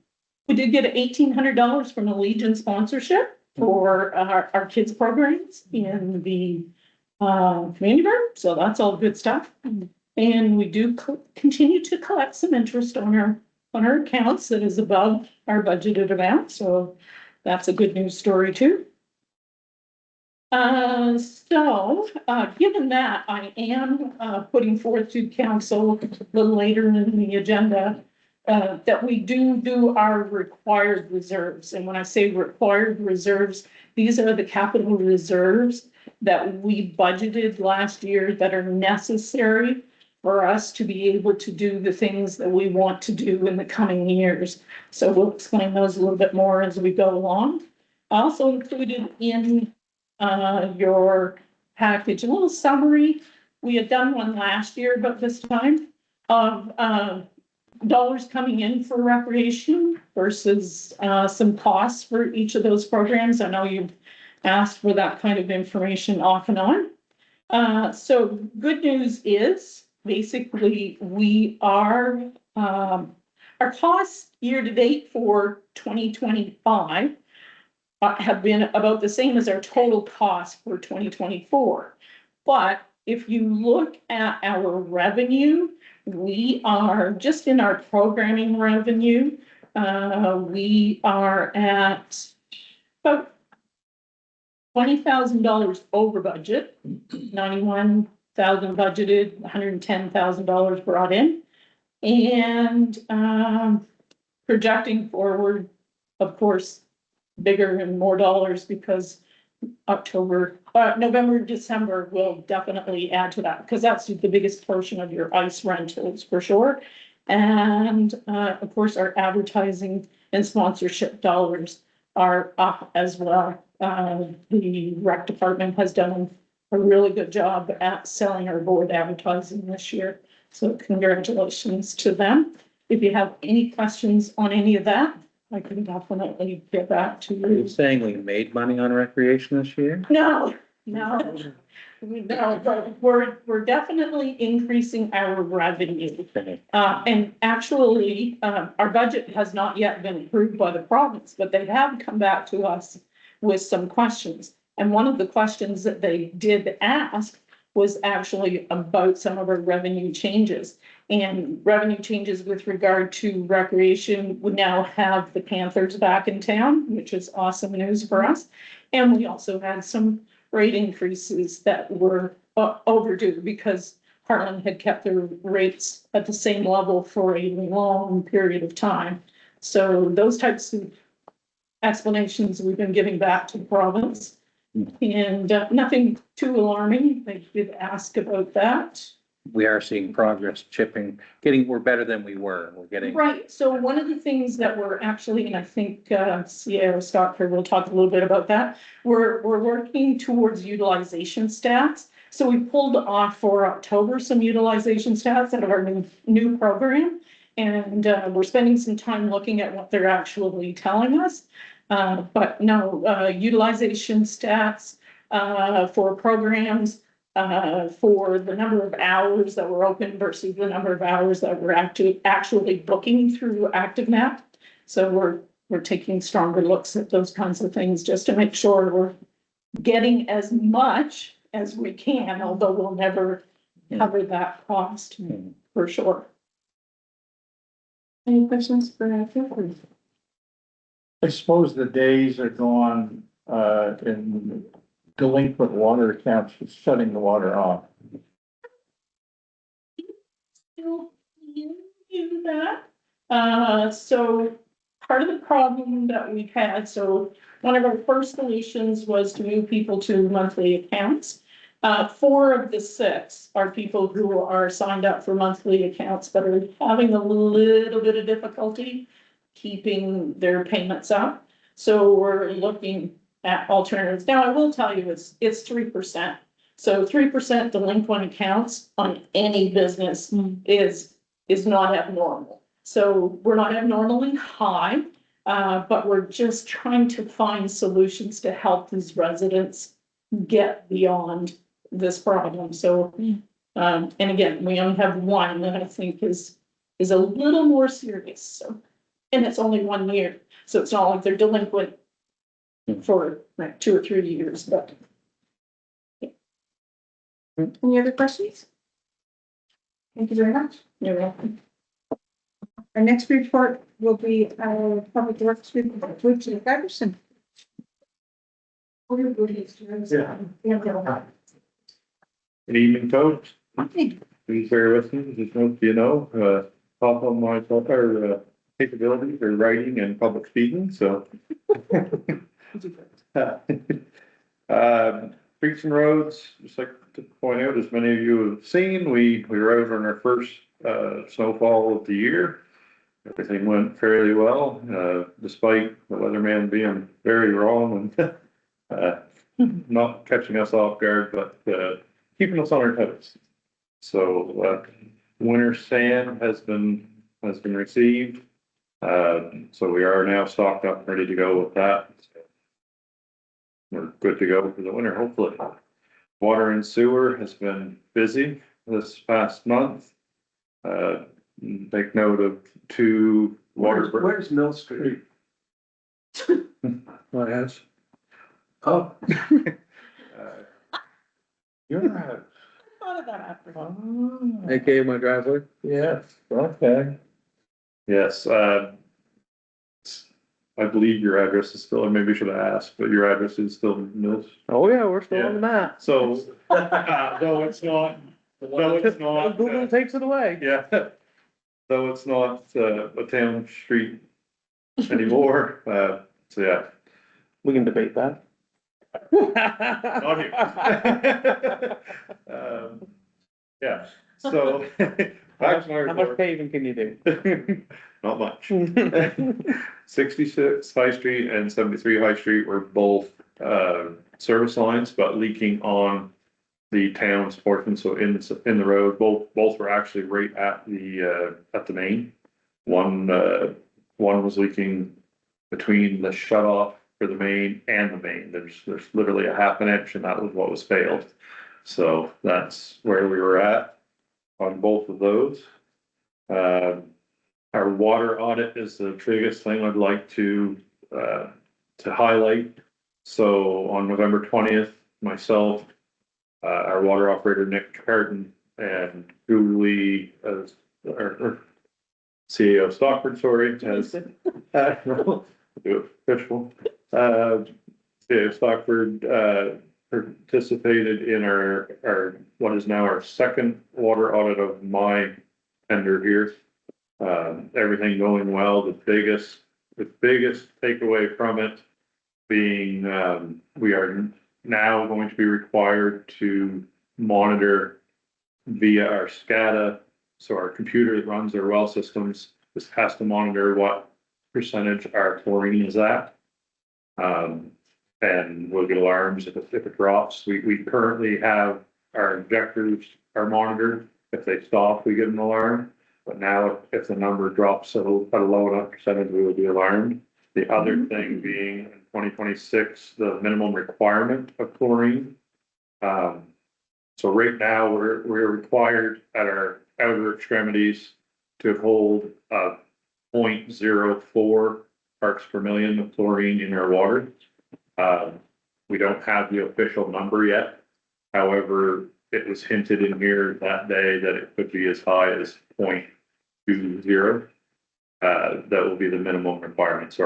We did get $1,800 from a Legion sponsorship for our kids programs in the community room. So that's all good stuff. And we do continue to collect some interest on our accounts that is above our budgeted amount. So that's a good news story too. Given that, I am putting forth to council a little later in the agenda that we do our required reserves. And when I say required reserves, these are the capital reserves that we budgeted last year that are necessary for us to be able to do the things that we want to do in the coming years. So we'll explain those a little bit more as we go along. I also included in your package a little summary. We had done one last year, but this time of dollars coming in for recreation versus some costs for each of those programs. I know you've asked for that kind of information off and on. So good news is basically we are our costs year to date for 2025 have been about the same as our total cost for 2024. But if you look at our revenue, we are just in our programming revenue. We are at about $20,000 over budget, 91,000 budgeted, $110,000 brought in, and projecting forward, of course, bigger and more dollars because November, December will definitely add to that because that's the biggest portion of your ice rentals for sure. And of course, our advertising and sponsorship dollars are up as well. The rec department has done a really good job at selling our board advertising this year. So congratulations to them. If you have any questions on any of that, I can definitely get back to Are you you. saying we made money on recreation this year? No, but we're definitely increasing our revenue. And actually, our budget has not yet been approved by the province, but they have come back to us with some questions. And one of the questions that they did ask was actually about some of our revenue changes. And revenue changes with regard to recreation would now have the Panthers back in town, which is awesome news for us. And we also had some rate increases that were overdue because Hartland had kept their rates at the same level for a long period of time. So those types of explanations we've been giving back to the province. And nothing too alarming. They did ask about that. We are seeing progress chipping, we're better than we were. We're getting. Right, so one of the things that we're actually, and I think CEO Stockford will talk a little bit about that, we're working towards utilization stats. So we pulled off for October some utilization stats out of our new program. And we're spending some time looking at what they're actually telling us. But no, utilization stats for programs, for the number of hours that were open versus the number of hours that we're actually booking through ActiveMap. So we're taking stronger looks at those kinds of things just to make sure we're getting as much as we can, although we'll never cover that cost for sure. Any questions for Catherine? I suppose the days are gone, in delinquent water accounts, for shutting the water off. Still do that. So part of the problem that we've had, so one of our first solutions was to move people to monthly accounts. 4 of the 6 are people who are signed up for monthly accounts, but are having a little bit of difficulty keeping their payments up. So we're looking at alternatives. Now, I will tell you, it's 3%. So 3% delinquent accounts on any business is not abnormal. So we're not abnormally high, but we're just trying to find solutions to help these residents get beyond this problem. So, and again, we only have one that I think is a little more serious. So, and it's only 1 year. So it's not like they're delinquent for like 2 or 3 years, but. Any other questions? Thank you very much. You're welcome. Our next report will be our public works report, which is Giberson. Good evening, folks. Please bear with me, just hope you know, top of my, capabilities are writing and public speaking, so. Streets and roads, just like to point out, as many of you have seen, we were out on our first, snowfall of the year. Everything went fairly well, despite the weatherman being very wrong and, not catching us off guard, but, keeping us on our toes. So, winter sand has been received. So we are now stocked up, ready to go with that. We're good to go for the winter, hopefully. Water and sewer has been busy this past month. Take note of 2 water. Where's Mill Street? What has? Oh. You're right. Thought of that after. AKA my driveway. Yes, okay. Yes, I believe your address is still, or maybe I should have asked, but your address is still Mills. Oh, yeah, we're still on the map. So, though it's not, Google takes it away. yeah, though it's not, a town street anymore, so yeah. We can debate that. Not here. Yeah, so. back to my How much report. paving can you do? Not much. 66 High Street and 73 High Street were both, service lines, but leaking on the town's portion, so in the road, both were actually right at the main. One was leaking between the shut off for the main and the main. There's literally a half an inch, and that was what was failed. So that's where we were at on both of those. Our water audit is the biggest thing I'd like to highlight. So on November 20th, myself, our water operator, Nick Carleton, and Julie, our CEO of Stockford, sorry, has, do it official. Yeah, Stockford, participated in our, what is now our second water audit of my tender here. Everything going well. The biggest takeaway from it being, we are now going to be required to monitor via our SCADA. So our computer that runs our well systems, this has to monitor what percentage our chlorine is at. And we'll get alarms if it drops. We currently have our injectors are monitored. If they stop, we get an alarm. But now if the number drops at a low enough percentage, we will be alarmed. The other thing being in 2026, the minimum requirement of chlorine. So right now we're required at our outer extremities to hold 0.04 parts per million of chlorine in our water. We don't have the official number yet. However, it was hinted in here that day that it could be as high as 0.20. That will be the minimum requirements. So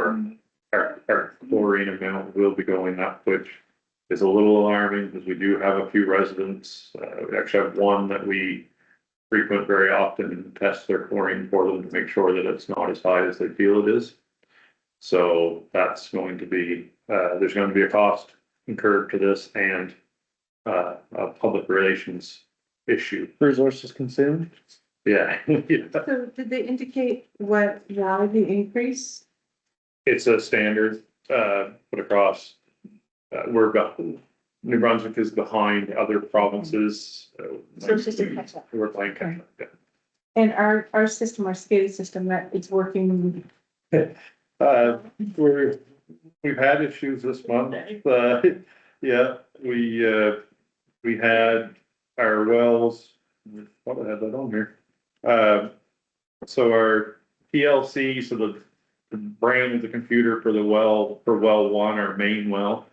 our chlorine amount will be going up, which is a little alarming because we do have a few residents. We actually have one that we frequent very often and test their chlorine for them to make sure that it's not as high as they feel it is. So that's going to be, there's going to be a cost incurred to this and a public relations issue. Resources consumed. Yeah. Yeah. So did they indicate why the increase? It's a standard, put across, New Brunswick is behind other provinces. So it's just a catch up. We're playing catch up, yeah. And our system, our SCADA system, that it's working. We've had issues this month, yeah, we had our wells, probably had that on here. So our PLC, so the brain of the computer for well 1, our main well,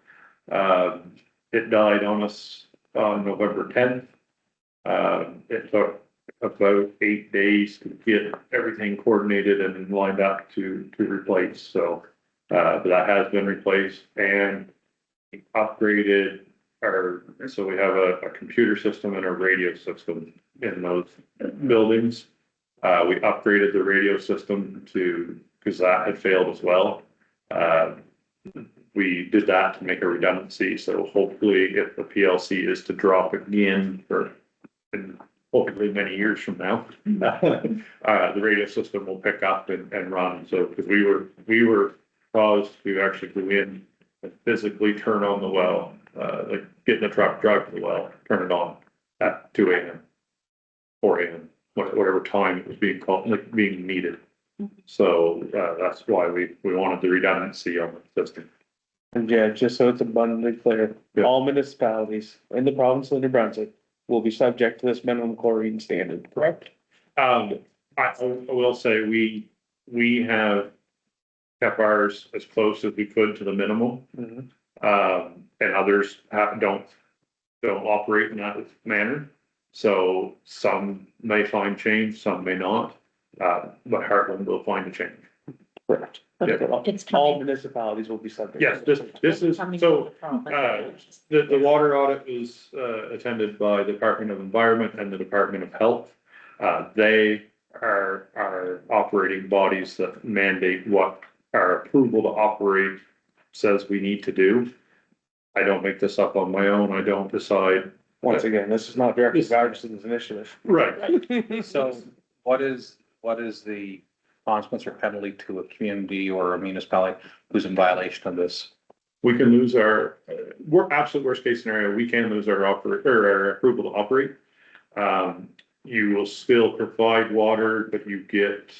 it died on us on November 10th. It took about 8 days to get everything coordinated and lined up to replace. So, but that has been replaced and upgraded so we have a computer system and a radio system in those buildings. We upgraded the radio system because that had failed as well. We did that to make a redundancy, so hopefully if the PLC is to drop again in hopefully many years from now, the radio system will pick up and run, so, because we were caused to actually go in and physically turn on the well, like get in the truck, drive to the well, turn it on at 2 a.m., 4 a.m., whatever time it was being called, like being needed. So, that's why we wanted the redundancy on the system. And yeah, just so it's abundantly clear, Yeah. all municipalities in the province of New Brunswick will be subject to this minimum chlorine standard, correct? I will say, we have kept ours as close as we could to the minimum. Mhm. And others don't operate in that manner. So some may find change, some may not, but Hartland will find a change. Correct. Yeah. It's All coming. municipalities will be subject. Yes, this is, Coming so, from the province. the water audit was, attended by the Department of Environment and the Department of Health. They are operating bodies that mandate what our approval to operate says we need to do. I don't make this up on my own. I don't decide. Once again, this is not directed by Giberson's initiative. Right. So what is the consequence or penalty to a community or a municipality who's in violation of this? We can lose our, absolute worst case scenario, we can lose our our approval to operate. You will still provide water, but you get,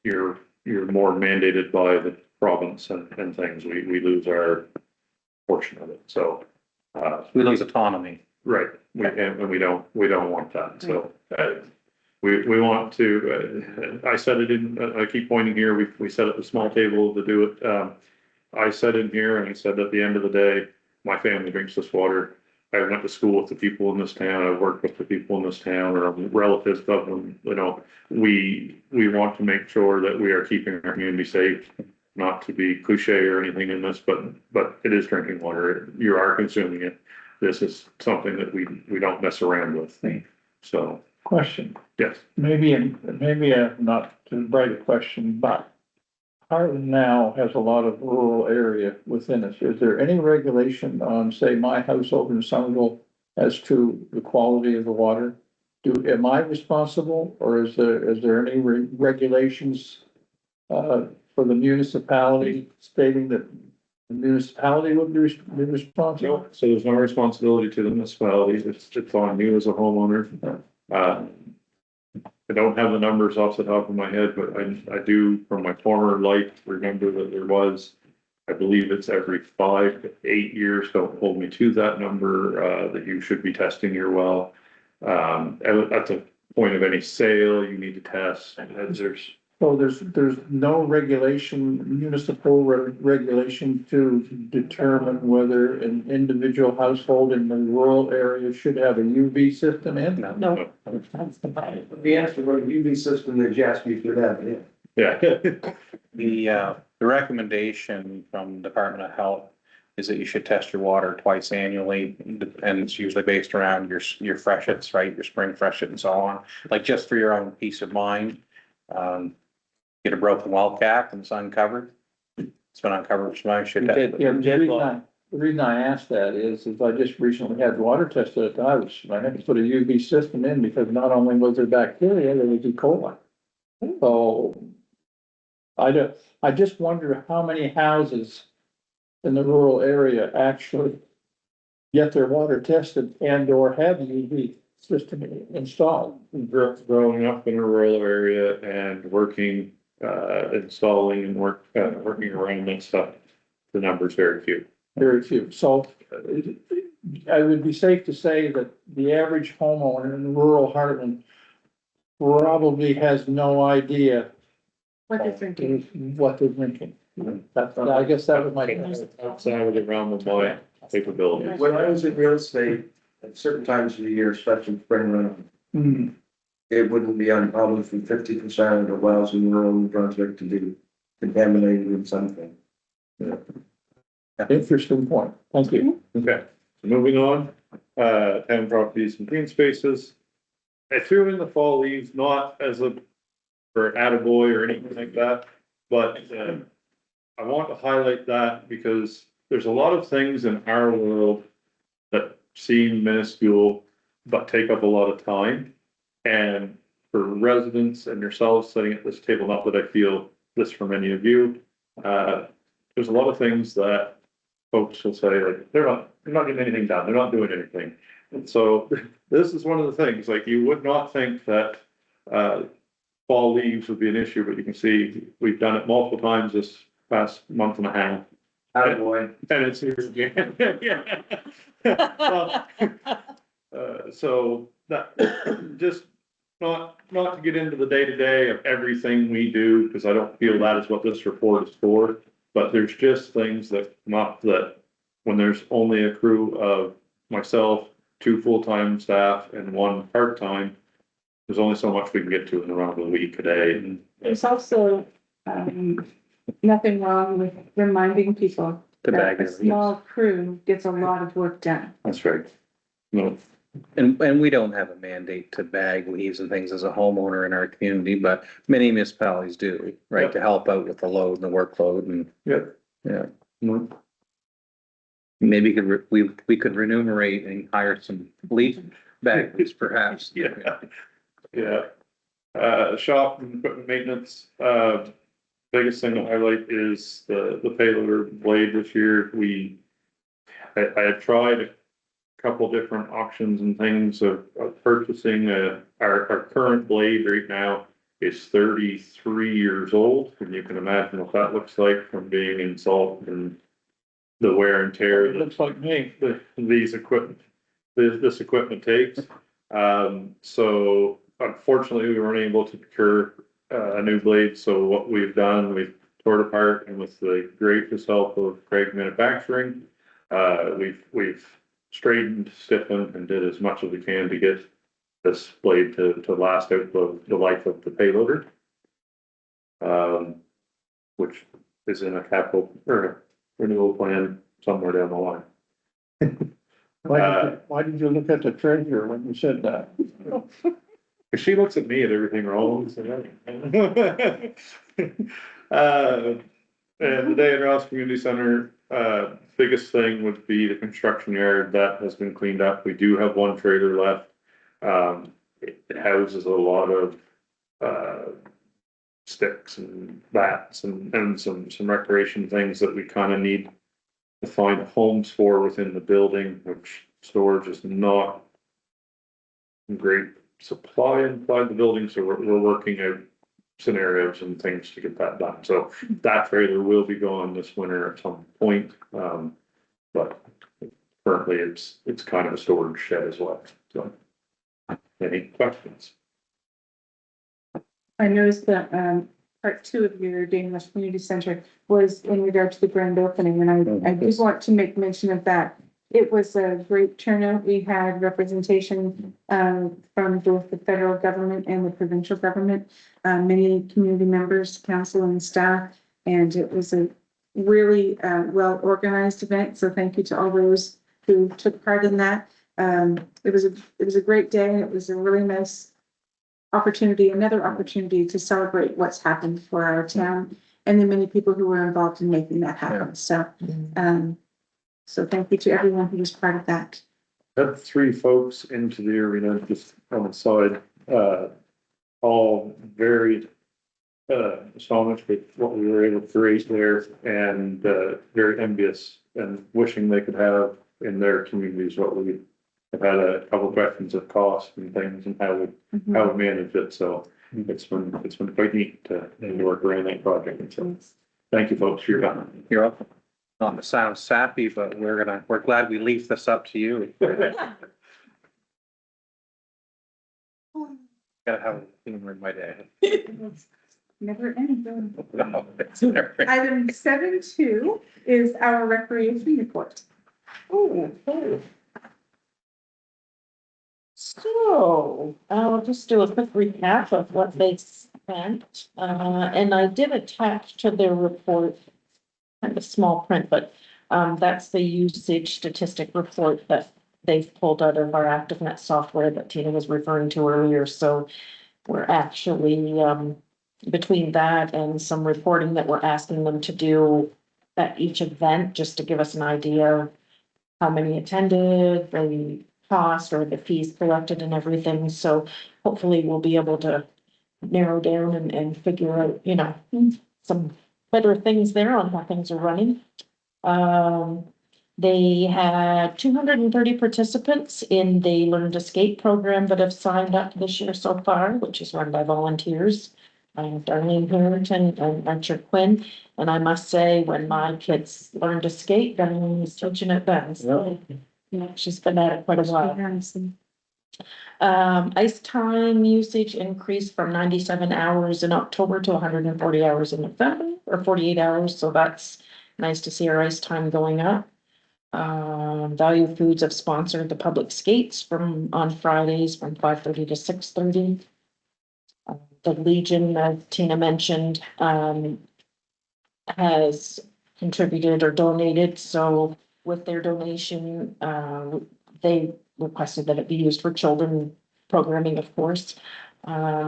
you're more mandated by the province and things. We lose our portion of it. So, We lose autonomy. right, and we don't want that. So, we want to, I said it in, I keep pointing here, we set up a small table to do it. I said in here, and I said at the end of the day, my family drinks this water. I went to school with the people in this town. I worked with the people in this town, or relatives of them. You know, we want to make sure that we are keeping our community safe. Not to be cliche or anything in this, but it is drinking water. You are consuming it. This is something that we don't mess around with. So, Question, yes. maybe not too bright a question, but Hartland now has a lot of rural area within it. Is there any regulation on, say, my house over in Somerville as to the quality of the water? Am I responsible, or is there any regulations for the municipality stating that the municipality would be responsible? So there's no responsibility to the municipalities. It's on you as a homeowner. I don't have the numbers off the top of my head, but I do from my former life remember that there was, I believe it's every 5 to 8 years, don't hold me to that number, that you should be testing your well. At the point of any sale, you need to test, and So there's no regulation, municipal regulation to determine whether an individual household in the rural area should have a UV system in? No, that's the problem. The answer for the UV system is yes, we should have it. Yeah. The recommendation from Department of Health is that you should test your water twice annually, and it's usually based around your freshets, right? Your spring freshet and so on, like just for your own peace of mind. Get a broken well cap and it's uncovered. It's been uncovered, so I should. Yeah, the reason I asked that is I just recently had water tested at the house, and I had to put a UV system in because not only was there bacteria, there was E. coli. So I just wonder how many houses in the rural area actually get their water tested and or have UV system installed. Growing up in a rural area and working, installing and working around that stuff, the number's very few. Very few. So I would be safe to say that the average homeowner in rural Hartland probably has no idea What they're drinking. what they're drinking. I guess that was my. Outside of the realm of my capabilities. When I was in real estate, at certain times of the year, especially spring run, Hmm, it wouldn't be uncommon for 50% of the wells in rural New Brunswick to be contaminated with something. interesting point. Thank you. Okay, so moving on, town properties and green spaces. I threw in the fall leaves, not as a, for attaboy or anything like that, but, I want to highlight that because there's a lot of things in our world that seem minuscule, but take up a lot of time. And for residents and yourselves sitting at this table, not that I feel this from any of you, there's a lot of things that folks will say, like, they're not getting anything done, they're not doing anything. And so this is one of the things, like, you would not think that, fall leaves would be an issue, but you can see we've done it multiple times this past month and a half. Attaboy. And it's here again. Yeah. Well, so that, just not to get into the day-to-day of everything we do, because I don't feel that is what this report is for. But there's just things that come up that when there's only a crew of myself, 2 full-time staff and 1 part-time, there's only so much we can get to in around a week, a day. And There's also, nothing wrong with reminding people To that bag a their small crew gets a lot of work done. that's right. No, And we don't have a mandate to bag leaves and things as a homeowner in our community, but many municipalities do, right? Yep. To help out with the load and the workload and, Yep. yeah. no, Maybe we could remunerate and hire some leaf baggers perhaps. Yeah. Yeah. Shop and equipment maintenance, biggest thing to highlight is the payloader blade this year. I had tried a couple different options and things of purchasing our current blade right now is 33 years old, and you can imagine what that looks like from being in salt and the wear and tear It looks like me. this equipment takes. So unfortunately, we weren't able to procure a new blade. So what we've done, we've tore it apart, and with the gracious help of Craig Manufacturing, we've straightened, stiffened, and did as much as we can to get this blade to last out the life of the payloader. Which is in a capital or renewal plan somewhere down the line. Why did you look at the treasurer when you said that? Cause she looks at me at everything wrong. So and the day at Ross Community Center, biggest thing would be the construction yard that has been cleaned up. We do have 1 trailer left. It houses a lot of, sticks and bats and some recreation things that we kind of need to find homes for within the building, which storage is not great supply inside the building, so we're working out scenarios and things to get that done. So that trailer will be gone this winter at some point, but currently it's kind of a storage shed as well. So, any questions? I noticed that, part 2 of your Danish Community Center was in regard to the grand opening, and I did want to make mention of that. It was a great turnout. We had representation, from both the federal government and the provincial government, many community members, council and staff, and it was a really, well-organized event. So thank you to all those who took part in that. It was a great day, and it was a really nice another opportunity to celebrate what's happened for our town and the many people who were involved in making that happen. So, so thank you to everyone who was part of that. Had 3 folks into the arena just on the side, all very astonished with what we were able to create there, and very envious and wishing they could have in their communities what we have. Had a couple questions of cost and things and how we manage it. So it's been quite neat to work around that project. So thank you folks for your time. You're welcome. Not to sound sappy, but we're glad we leave this up to you. Gotta have humor in my day. Never ending. No, it's never- Item 7.2 is our recreation report. Oh, okay. So I'll just do a quick recap of what they spent. And I did attach to their report kind of small print, but that's the usage statistic report that they've pulled out of our ActiveNet software that Tina was referring to earlier, so we're actually, between that and some reporting that we're asking them to do at each event, just to give us an idea of how many attended, the cost or the fees collected and everything, so hopefully we'll be able to narrow down and figure out, you know, some better things there on how things are running. They had 230 participants in the Learn to Skate program that have signed up this year so far, which is run by volunteers. Darlene Harrington and Archer Quinn, and I must say, when my kids learned to skate, Darlene was teaching it then, so, you know, she's been at it quite a while. Ice time usage increased from 97 hours in October to 140 hours in November, or 48 hours, so that's nice to see our ice time going up. Value Foods have sponsored the public skates on Fridays from 5:30 to 6:30. The Legion, as Tina mentioned, has contributed or donated, so with their donation, they requested that it be used for children programming, of course.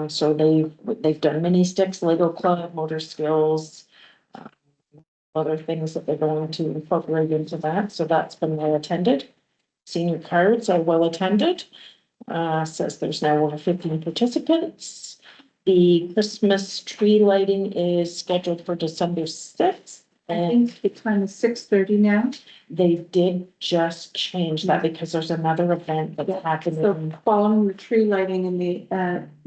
So they've done mini sticks, Lego Club, motor skills, other things that they're going to incorporate into that, so that's been well attended. Senior cards are well attended. Says there's now over 15 participants. The Christmas tree lighting is scheduled for December 6th. I think the time is 6:30 now. They did just change that because there's another event that's So happening. following the tree lighting in the,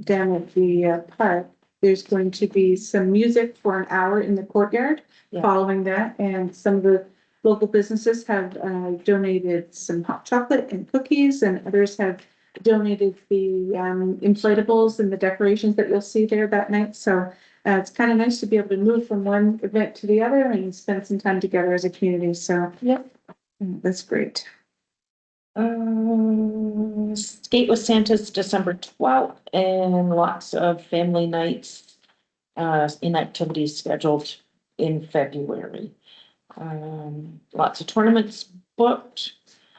down at the park, there's going to be some music for an hour in the courtyard Yeah. following that. And some of the local businesses have donated some hot chocolate and cookies, and others have donated the inflatables and the decorations that you'll see there that night. So it's kind of nice to be able to move from one event to the other and spend some time together as a community. So Yep. That's great. Skate with Santa's December 12th, and lots of family nights in activities scheduled in February. Lots of tournaments booked.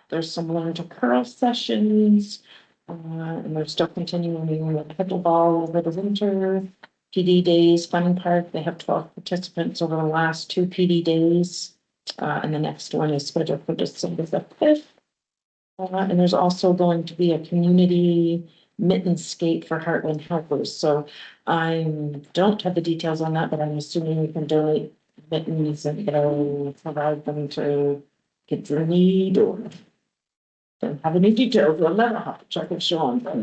There's some learn to curl sessions, and they're still continuing with pickleball over the winter. PD days, Fun Park, they have 12 participants over the last 2 PD days. And the next one is scheduled for December the 5th. And there's also going to be a community mitten skate for Hartland helpers. So I don't have the details on that, but I'm assuming we can donate mittens and they'll provide them to kids in need, or don't have any details on that. I'll have to check with Sean, but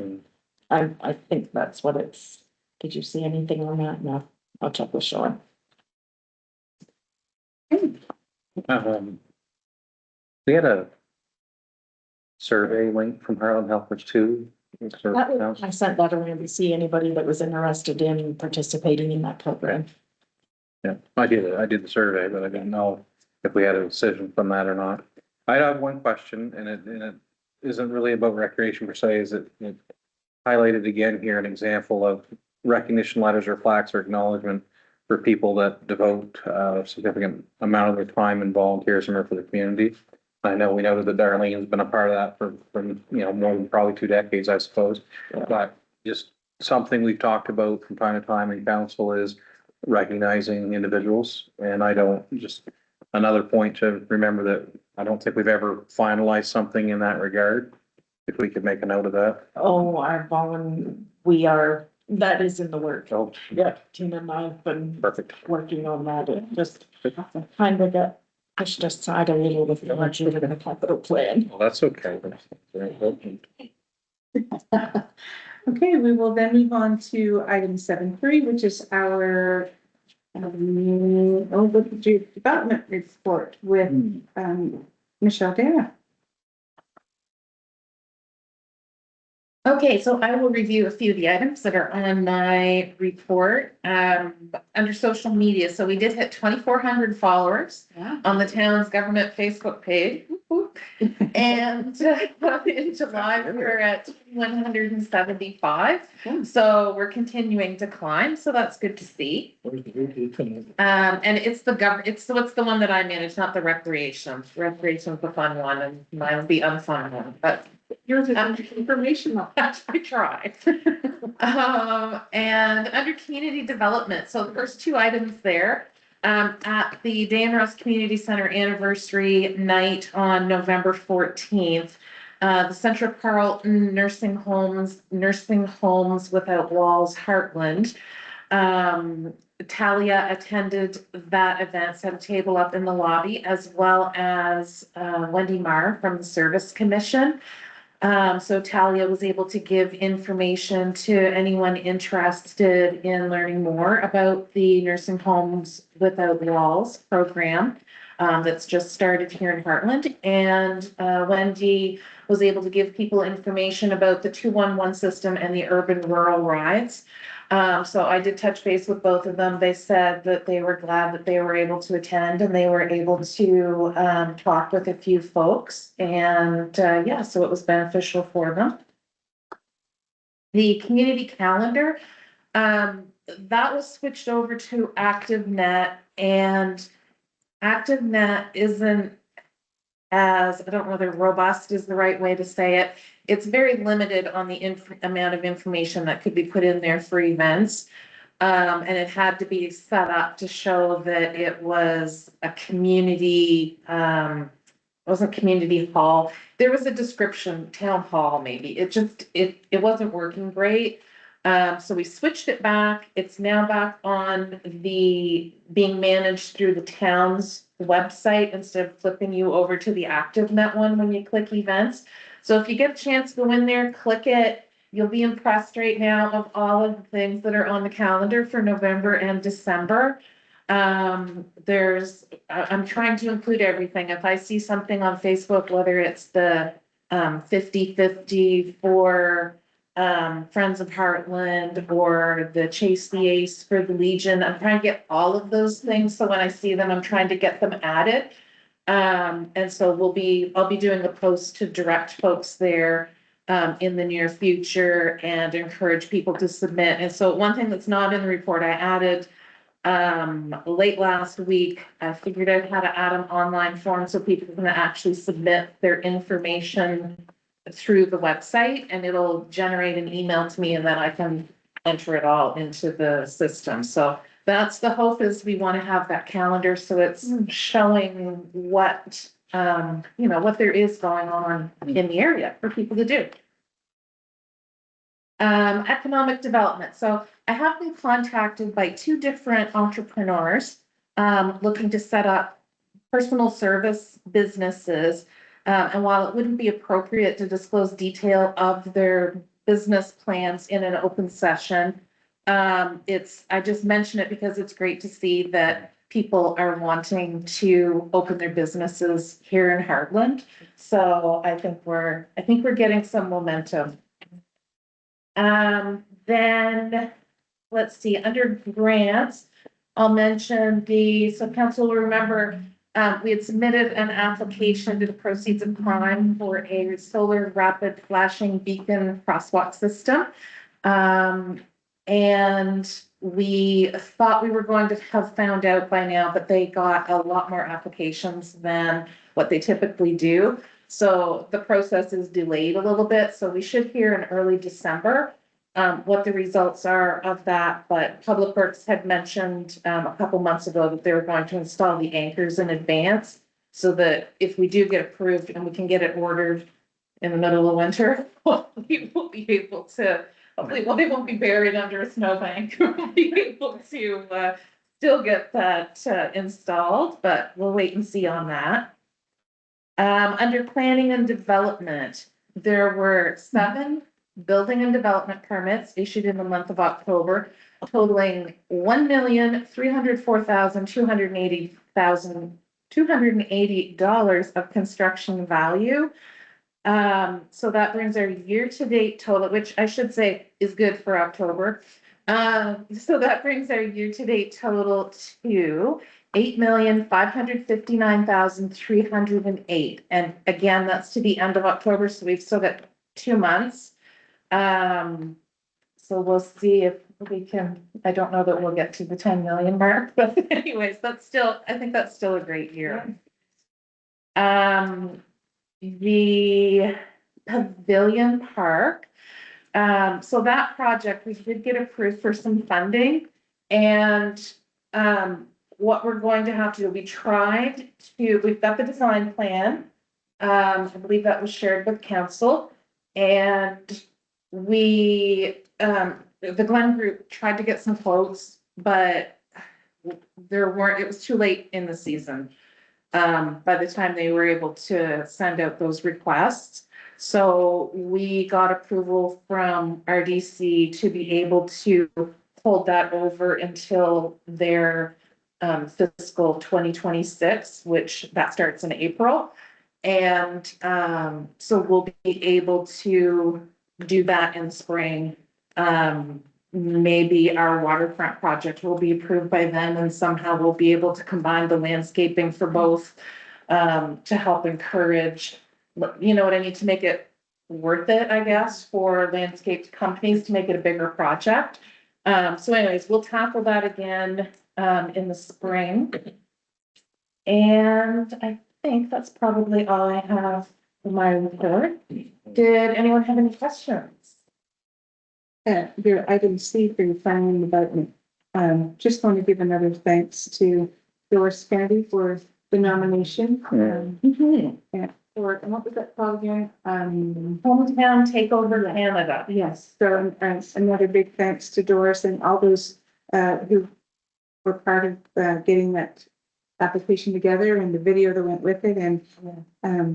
I think that's what it's. Did you see anything on that? No, I'll check with Sean. We had a survey link from Harlan Helpers too. I sent that around to see anybody that was interested in participating in that program. Yeah, I did the survey, but I didn't know if we had a decision from that or not. I have one question, and it isn't really about recreation per se. Is it highlighted again here, an example of recognition letters or plaques or acknowledgement for people that devote a significant amount of their time and volunteerism for the community. I know we noted that Darlene's been a part of that for more than probably 2 decades, I suppose. Yeah. But just something we've talked about from time to time in council is recognizing individuals. And another point to remember that I don't think we've ever finalized something in that regard. If we could make a note of that. Oh, that is in the works. Oh, Yeah, Tina and I have been perfect. working on that. It just kind of got pushed aside a little with the budget and the capital plan. Well, that's okay. That's very important. Okay, we will then move on to item 7.3, which is our development report with Michelle Derrah. Okay, so I will review a few of the items that are on my report, under social media. So we did hit 2,400 followers Yeah. on the town's government Facebook page. And in July, we're at 175. So we're continuing to climb. So that's good to see. Where's the beauty? And it's it's the one that I manage, not the recreation. Recreation's the fun one and mine'll be unfun one, but Yours is informational. I try. And under community development, so the first two items there, at the Dan Ross Community Center anniversary night on November 14th, the Central Carleton Nursing Homes Without Walls, Hartland. Talia attended that event, set a table up in the lobby, as well as Wendy Marr from the Service Commission. So Talia was able to give information to anyone interested in learning more about the Nursing Homes Without Walls program that's just started here in Hartland. And Wendy was able to give people information about the 211 system and the urban rural rides. So I did touch base with both of them. They said that they were glad that they were able to attend and they were able to talk with a few folks. And yeah, so it was beneficial for them. The community calendar, that was switched over to ActiveNet, and ActiveNet isn't as, I don't know whether robust is the right way to say it. It's very limited on the amount of information that could be put in there for events. And it had to be set up to show that it was a community, wasn't community hall. There was a description, town hall maybe. It wasn't working great. So we switched it back. It's now back on being managed through the town's website instead of flipping you over to the ActiveNet one when you click events. So if you get a chance, go in there, click it. You'll be impressed right now of all of the things that are on the calendar for November and December. I'm trying to include everything. If I see something on Facebook, whether it's the 50/50 for Friends of Heartland or the Chase the Ace for the Legion, I'm trying to get all of those things. So when I see them, I'm trying to get them added. And so I'll be doing a post to direct folks there in the near future and encourage people to submit. And so one thing that's not in the report, I added late last week, I figured out how to add an online form so people can actually submit their information through the website, and it'll generate an email to me and then I can enter it all into the system. So that's the hope, is we want to have that calendar so it's showing what, what there is going on in the area for people to do. Economic development. So I have been contacted by two different entrepreneurs looking to set up personal service businesses. And while it wouldn't be appropriate to disclose detail of their business plans in an open session, I just mention it because it's great to see that people are wanting to open their businesses here in Hartland. So I think we're getting some momentum. Then let's see, under grants, I'll mention so council will remember, we had submitted an application to the Proceeds of Crime for a solar rapid flashing beacon crosswalk system. And we thought we were going to have found out by now, but they got a lot more applications than what they typically do. So the process is delayed a little bit. So we should hear in early December what the results are of that. But Public Works had mentioned a couple months ago that they were going to install the anchors in advance so that if we do get approved and we can get it ordered in the middle of winter, we will be able to, hopefully, well, they won't be buried under a snowbank. We'll be able to still get that installed, but we'll wait and see on that. Under planning and development, there were 7 building and development permits issued in the month of October, totaling $1,304,280 of construction value. So that brings our year-to-date total, which I should say is good for October. So that brings our year-to-date total to 8,559,308. And again, that's to the end of October, so we've still got 2 months. So we'll see if we can, I don't know that we'll get to the 10 million mark, but anyways, that's still, I think that's still a great year. The Pavilion Park. So that project, we did get approved for some funding, and what we're going to have to do, we've got the design plan. I believe that was shared with council, and the Glen Group tried to get some quotes, but it was too late in the season. By the time they were able to send out those requests. So we got approval from RDC to be able to hold that over until their fiscal 2026, which that starts in April. And so we'll be able to do that in spring. Maybe our waterfront project will be approved by then, and somehow we'll be able to combine the landscaping for both to help encourage, you know what I need to make it worth it, I guess, for landscape companies to make it a bigger project. So anyways, we'll tackle that again in the spring. And I think that's probably all I have for my report. Did anyone have any questions? Your item C for your finding development. Just want to give another thanks to Doris Kennedy for the nomination. And what was that called again? Hometown Takeover Canada. Yes, so another big thanks to Doris and all those who were part of getting that application together and the video that went with it, and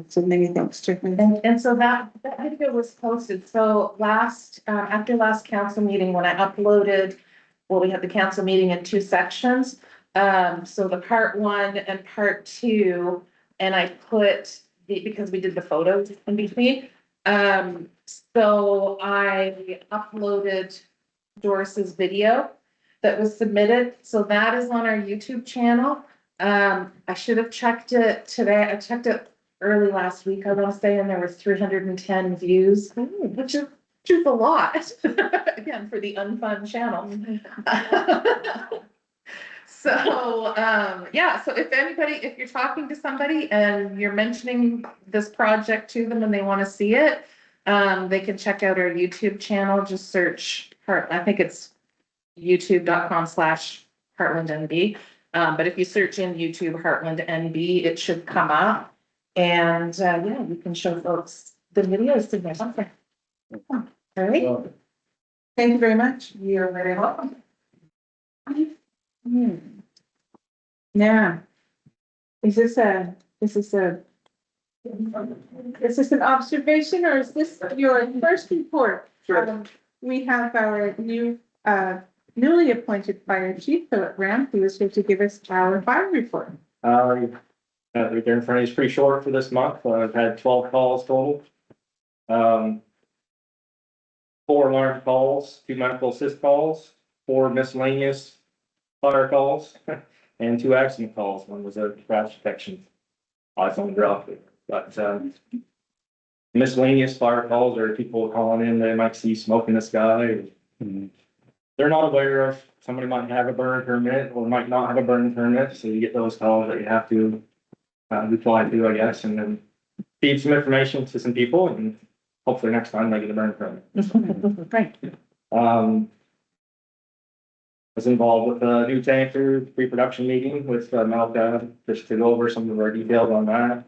so many thanks to her. And so that video was posted. So after last council meeting, when I uploaded, well, we had the council meeting in 2 sections. So the part 1 and part 2, and I put because we did the photos in between. So I uploaded Doris's video that was submitted. So that is on our YouTube channel. I should have checked it today. I checked it early last week, I want to say, and there was 310 views, which is a lot. Again, for the unfun channel. So, yeah, so if you're talking to somebody and you're mentioning this project to them and they want to see it, they can check out our YouTube channel. Just search I think it's youtube.com/HeartlandNB. But if you search in YouTube Hartland NB, it should come up. And yeah, you can show folks the videos to them. All right. Thank you very much. You're very welcome. Now, is this an observation, or is this your first report? Sure. We have our newly appointed fire chief, Philip Ram, who is here to give us our fire report. Right there in front of you is pretty short for this month. I've had 12 calls total. 4 alarm calls, 2 medical assist calls, 4 miscellaneous fire calls, and 2 accident calls. One was a crash detection. iPhone dropped it. But miscellaneous fire calls are people calling in, they might see smoke in the sky. They're not aware of, somebody might have a burn permit or might not have a burn permit, so you get those calls that you have to reply to, I guess, and then feed some information to some people, and hopefully next time they get a burn permit. Right. Was involved with a new tanker pre-production meeting with Malca, just to go over some of our details on that.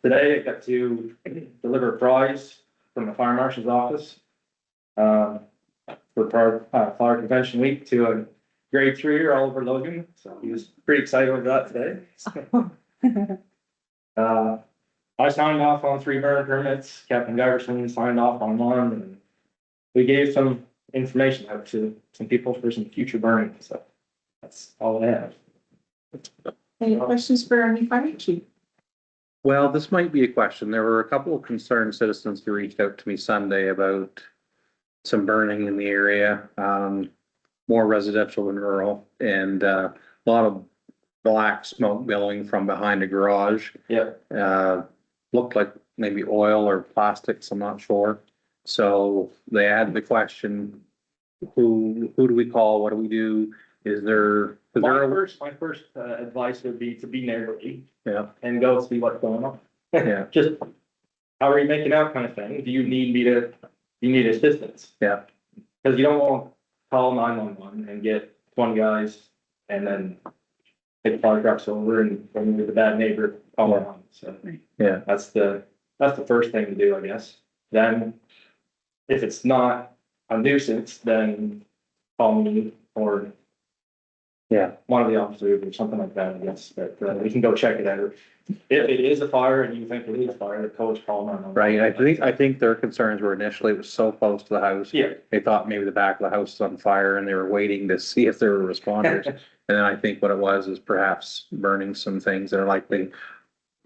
Today I got to deliver a prize from the fire marshal's office for fire prevention week to a grade 3-year Oliver Logan, so he was pretty excited with that today. I signed off on 3 burn permits. Captain Giberson signed off on 1, and we gave some information out to some people for some future burning. So that's all I have. Any questions for our new fire chief? Well, this might be a question. There were a couple of concerned citizens who reached out to me Sunday about some burning in the area, more residential than rural, and a lot of black smoke billowing from behind a garage. Yeah. Looked like maybe oil or plastics, I'm not sure. So they had the question, who do we call? What do we do? Is there? My first advice would be to be neighborly Yeah, and go see what's going on. yeah, Just, how are you making out kind of thing? Do you need assistance? yeah, Cause you don't want to call 911 and get 20 guys and then take the fire trucks over and you're the bad neighbor all around. So yeah. that's the first thing to do, I guess. Then if it's not a nuisance, then call me or Yeah, one of the officers or something like that, I guess, but we can go check it out. If it is a fire and you think it is a fire, the coach call 911. right. I think their concerns were initially it was so close to the house. Yeah. They thought maybe the back of the house was on fire and they were waiting to see if there were responders. And then I think what it was is perhaps burning some things that are likely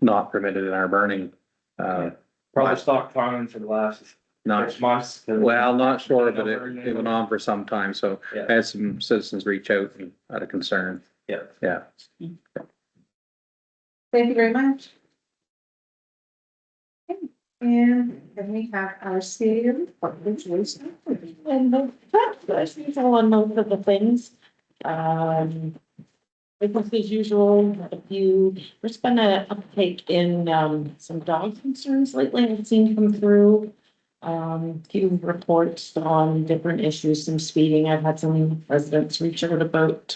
not permitted in our burning. Probably stockpiling for the last Not, 6 months. well, not sure, but it went on for some time, so Yeah. I had some citizens reach out and had a concern. Yeah. Yeah. Thank you very much. Okay, and then we have our CAO report, which is. And that's all on most of the things. Business as usual, there's been a uptake in, some dog concerns lately I've seen come through. Few reports on different issues, some speeding. I've had some residents reach out about,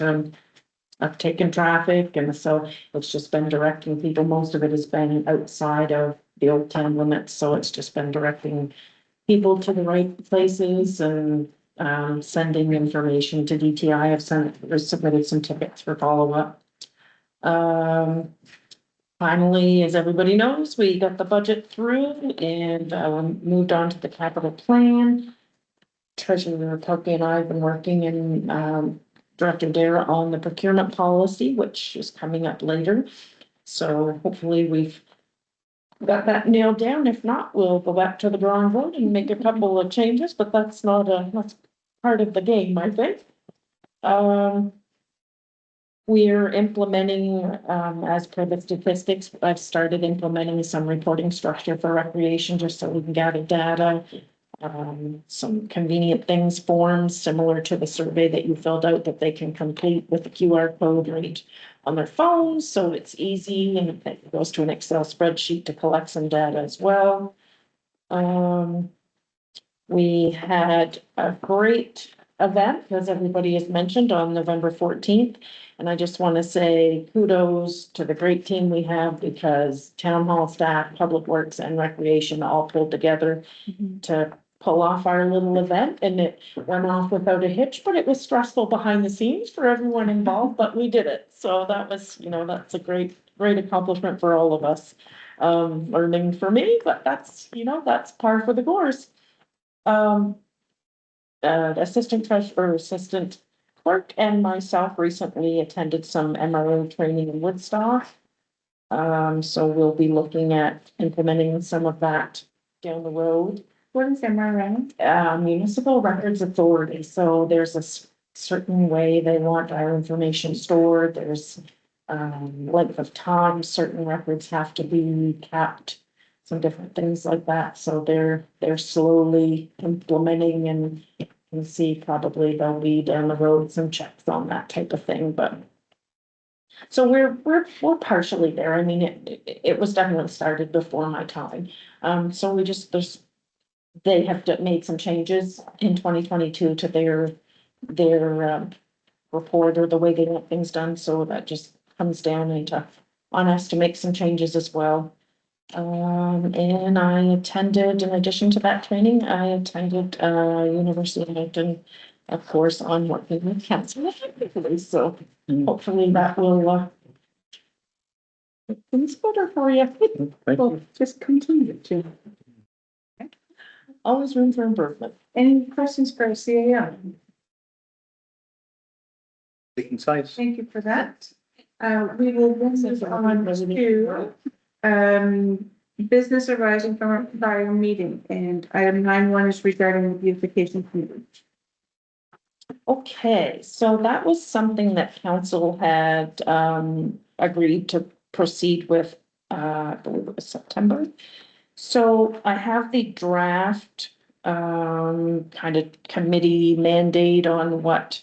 uptake in traffic, and so it's just been directing people. Most of it has been outside of the old town limits, so it's just been directing people to the right places and sending information to DTI. I've submitted some tickets for follow-up. Finally, as everybody knows, we got the budget through and moved on to the capital plan. Treasurer Pelkey and I have been working and Director Derrah on the procurement policy, which is coming up later. So hopefully we've got that nailed down. If not, we'll go back to the drawing board and make a couple of changes, but that's part of the game, I think. We're implementing, as per the statistics, I've started implementing some reporting structure for recreation, just so we can gather data. Some convenient things, forms similar to the survey that you filled out that they can complete with the QR code right on their phones. So it's easy, and it goes to an Excel spreadsheet to collect some data as well. We had a great event, as everybody has mentioned, on November 14th. And I just want to say kudos to the great team we have, because town hall staff, public works and recreation all pulled together to pull off our little event, and it went off without a hitch, but it was stressful behind the scenes for everyone involved, but we did it. So that was, that's a great accomplishment for all of us. Learning for me, but that's par for the course. Assistant clerk and myself recently attended some MRO training in Woodstock. So we'll be looking at implementing some of that down the road. What is MRM? Municipal Records Authority. So there's a certain way they want our information stored. There's length of time, certain records have to be kept, some different things like that. So they're slowly implementing, and you can see probably there'll be down the road some checks on that type of thing, but so we're partially there. I mean, it was definitely started before my time. So they have made some changes in 2022 to their report, or the way they want things done. So that just comes down on us to make some changes as well. And I attended, in addition to that training, I attended University of Moncton, of course, on working with council effectively. So hopefully that will make things better for you. Thank Well, you. just continue to. Always room for improvement. Any questions for CAO? Be concise. Thank you for that. We will then move on to Business arising from our prior meeting, and item 9.1 is regarding the beautification committee. Okay, so that was something that council had agreed to proceed with, I believe it was September. So I have the draft kind of committee mandate on what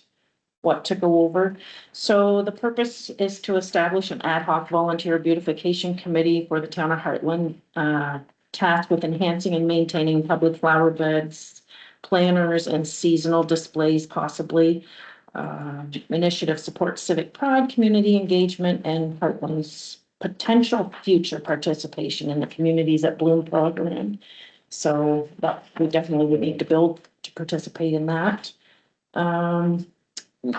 to go over. So the purpose is to establish an ad hoc volunteer beautification committee for the town of Hartland, tasked with enhancing and maintaining public flower beds, planters and seasonal displays possibly. Initiative supports civic pride, community engagement, and Hartland's potential future participation in the Communities at Bloom program. So that we definitely would need to build to participate in that.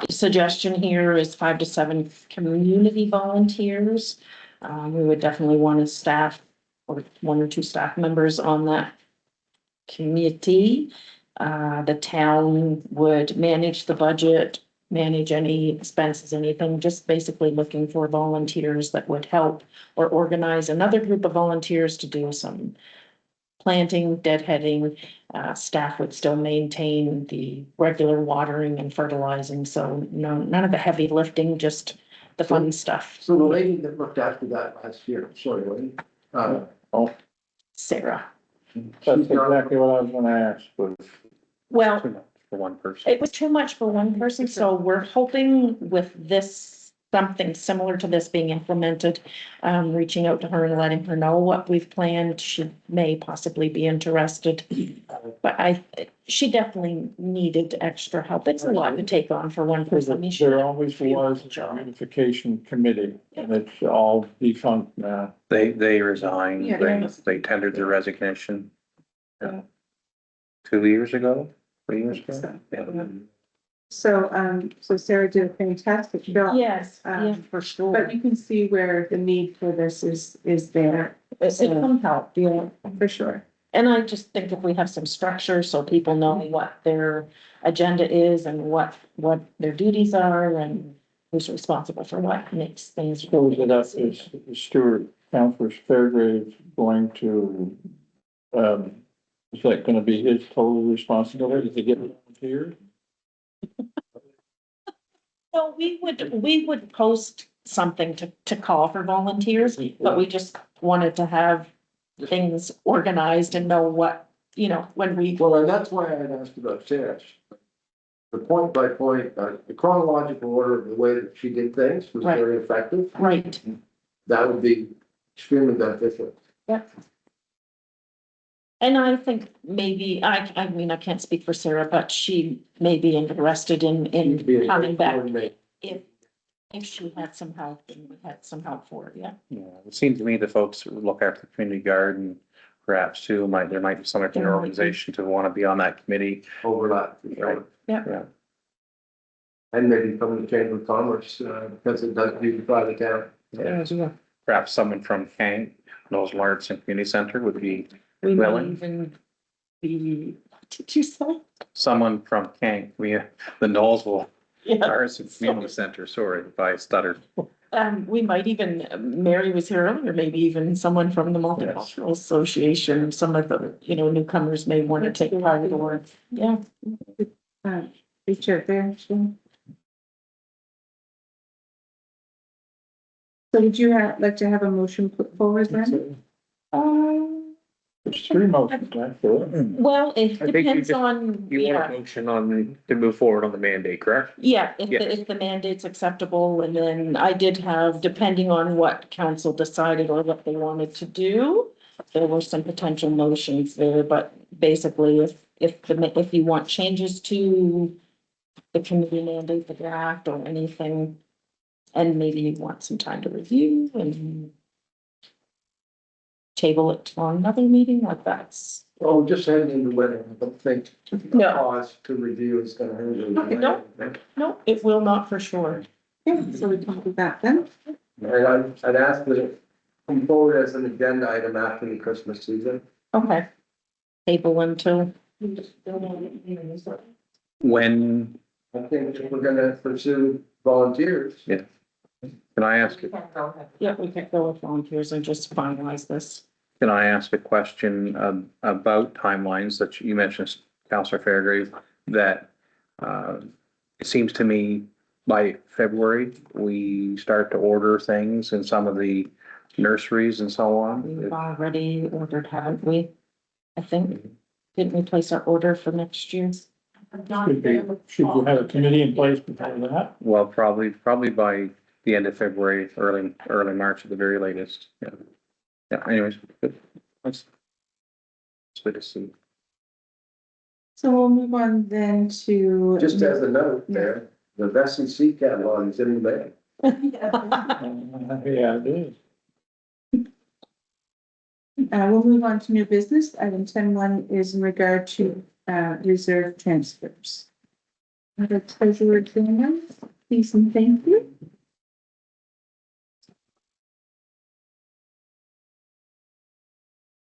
Suggestion here is 5 to 7 community volunteers. We would definitely want a staff or 1 or 2 staff members on that committee. The town would manage the budget, manage any expenses, anything, just basically looking for volunteers that would help or organize another group of volunteers to do some planting, deadheading. Staff would still maintain the regular watering and fertilizing, so none of the heavy lifting, just the fun stuff. So the lady that looked after that last year, sorry, Wayne, Sarah. That's exactly what I was gonna ask, was Well, Too much for one person. it was too much for one person, so we're hoping with this, something similar to this being implemented, reaching out to her and letting her know what we've planned. She may possibly be interested. But she definitely needed extra help. It's a lot to take on for one person. I mean, she- there always was a beautification committee, and it's all defunct now. They resigned, Yeah. they tendered their resignation. 2 years ago, 3 years ago. Yeah. So Sarah did a fantastic job. Yes, yeah, for sure. But you can see where the need for this is there, It can help, yeah. for sure. And I just think if we have some structure so people know what their agenda is and what their duties are and who's responsible for what, makes things. So is it up, is Stuart, Councilor Fairgrave going to, is that gonna be his total responsibility to get volunteers? So we would post something to call for volunteers, but we just wanted to have things organized and know what, when we. well, and that's why I had asked about Sarah. The point by point, the chronological order of the way that she did things was Right. very effective. Right, That would be extremely beneficial. yep. And I think maybe, I mean, I can't speak for Sarah, but she may be interested in She'd be a coming great back coordinator. if she had some help and we had some help for it, yeah. Yeah, it seems to me the folks who look after the community garden, perhaps too, there might be someone in your organization to want to be on that committee. Overlap. for sure. Right. Yeah. And maybe from the Chamber of Commerce, because it does beautify the town. Yeah, perhaps someone from Kank, Knowles Larson Community Center would be We might willing. even be, what did you say? Someone from Kank, the Knowlesville Yeah. Larson Community Center, sorry if I stuttered. We might even, Mary was here earlier, maybe even someone from the Multicultural Association, some of the, newcomers may want to take part or, yeah. Reach out there. Sure. So would you like to have a motion put forward then? There's 3 motions, actually. Well, it I think you depends just- on, You want a motion to move forward on the mandate, correct? yeah, if Yeah. if the mandate's acceptable, and then I did have, depending on what council decided or what they wanted to do, there were some potential motions there, but basically, if you want changes to the committee mandate, the draft, or anything, and maybe you want some time to review and table it on another meeting, like that's. Oh, just heading into winter, I don't think No. pause to review is gonna hurt. No. No, it will not for sure. Yeah, so we can do that then. And I'd ask that it come forward as an agenda item after the Christmas season. Okay. Table until. When, I think if we're gonna pursue volunteers. Yeah. Can I ask, Yeah, we can go with volunteers and just finalize this. can I ask a question about timelines that you mentioned, Councillor Fairgrave, that it seems to me by February, we start to order things in some of the nurseries and so on. We've already ordered, haven't we? I think, didn't we place our order for next year? Should we have a committee in place before that? Well, probably by the end of February, early March at the very latest. Yeah. Yeah, anyways, good. That's it's good to see. So we'll move on then to. Just as a note there, the Vesey Sea catalog is in the mail. Yeah, it is. We'll move on to new business. Item 10.1 is in regard to reserve transfers. The treasurer Derrah, please and thank you.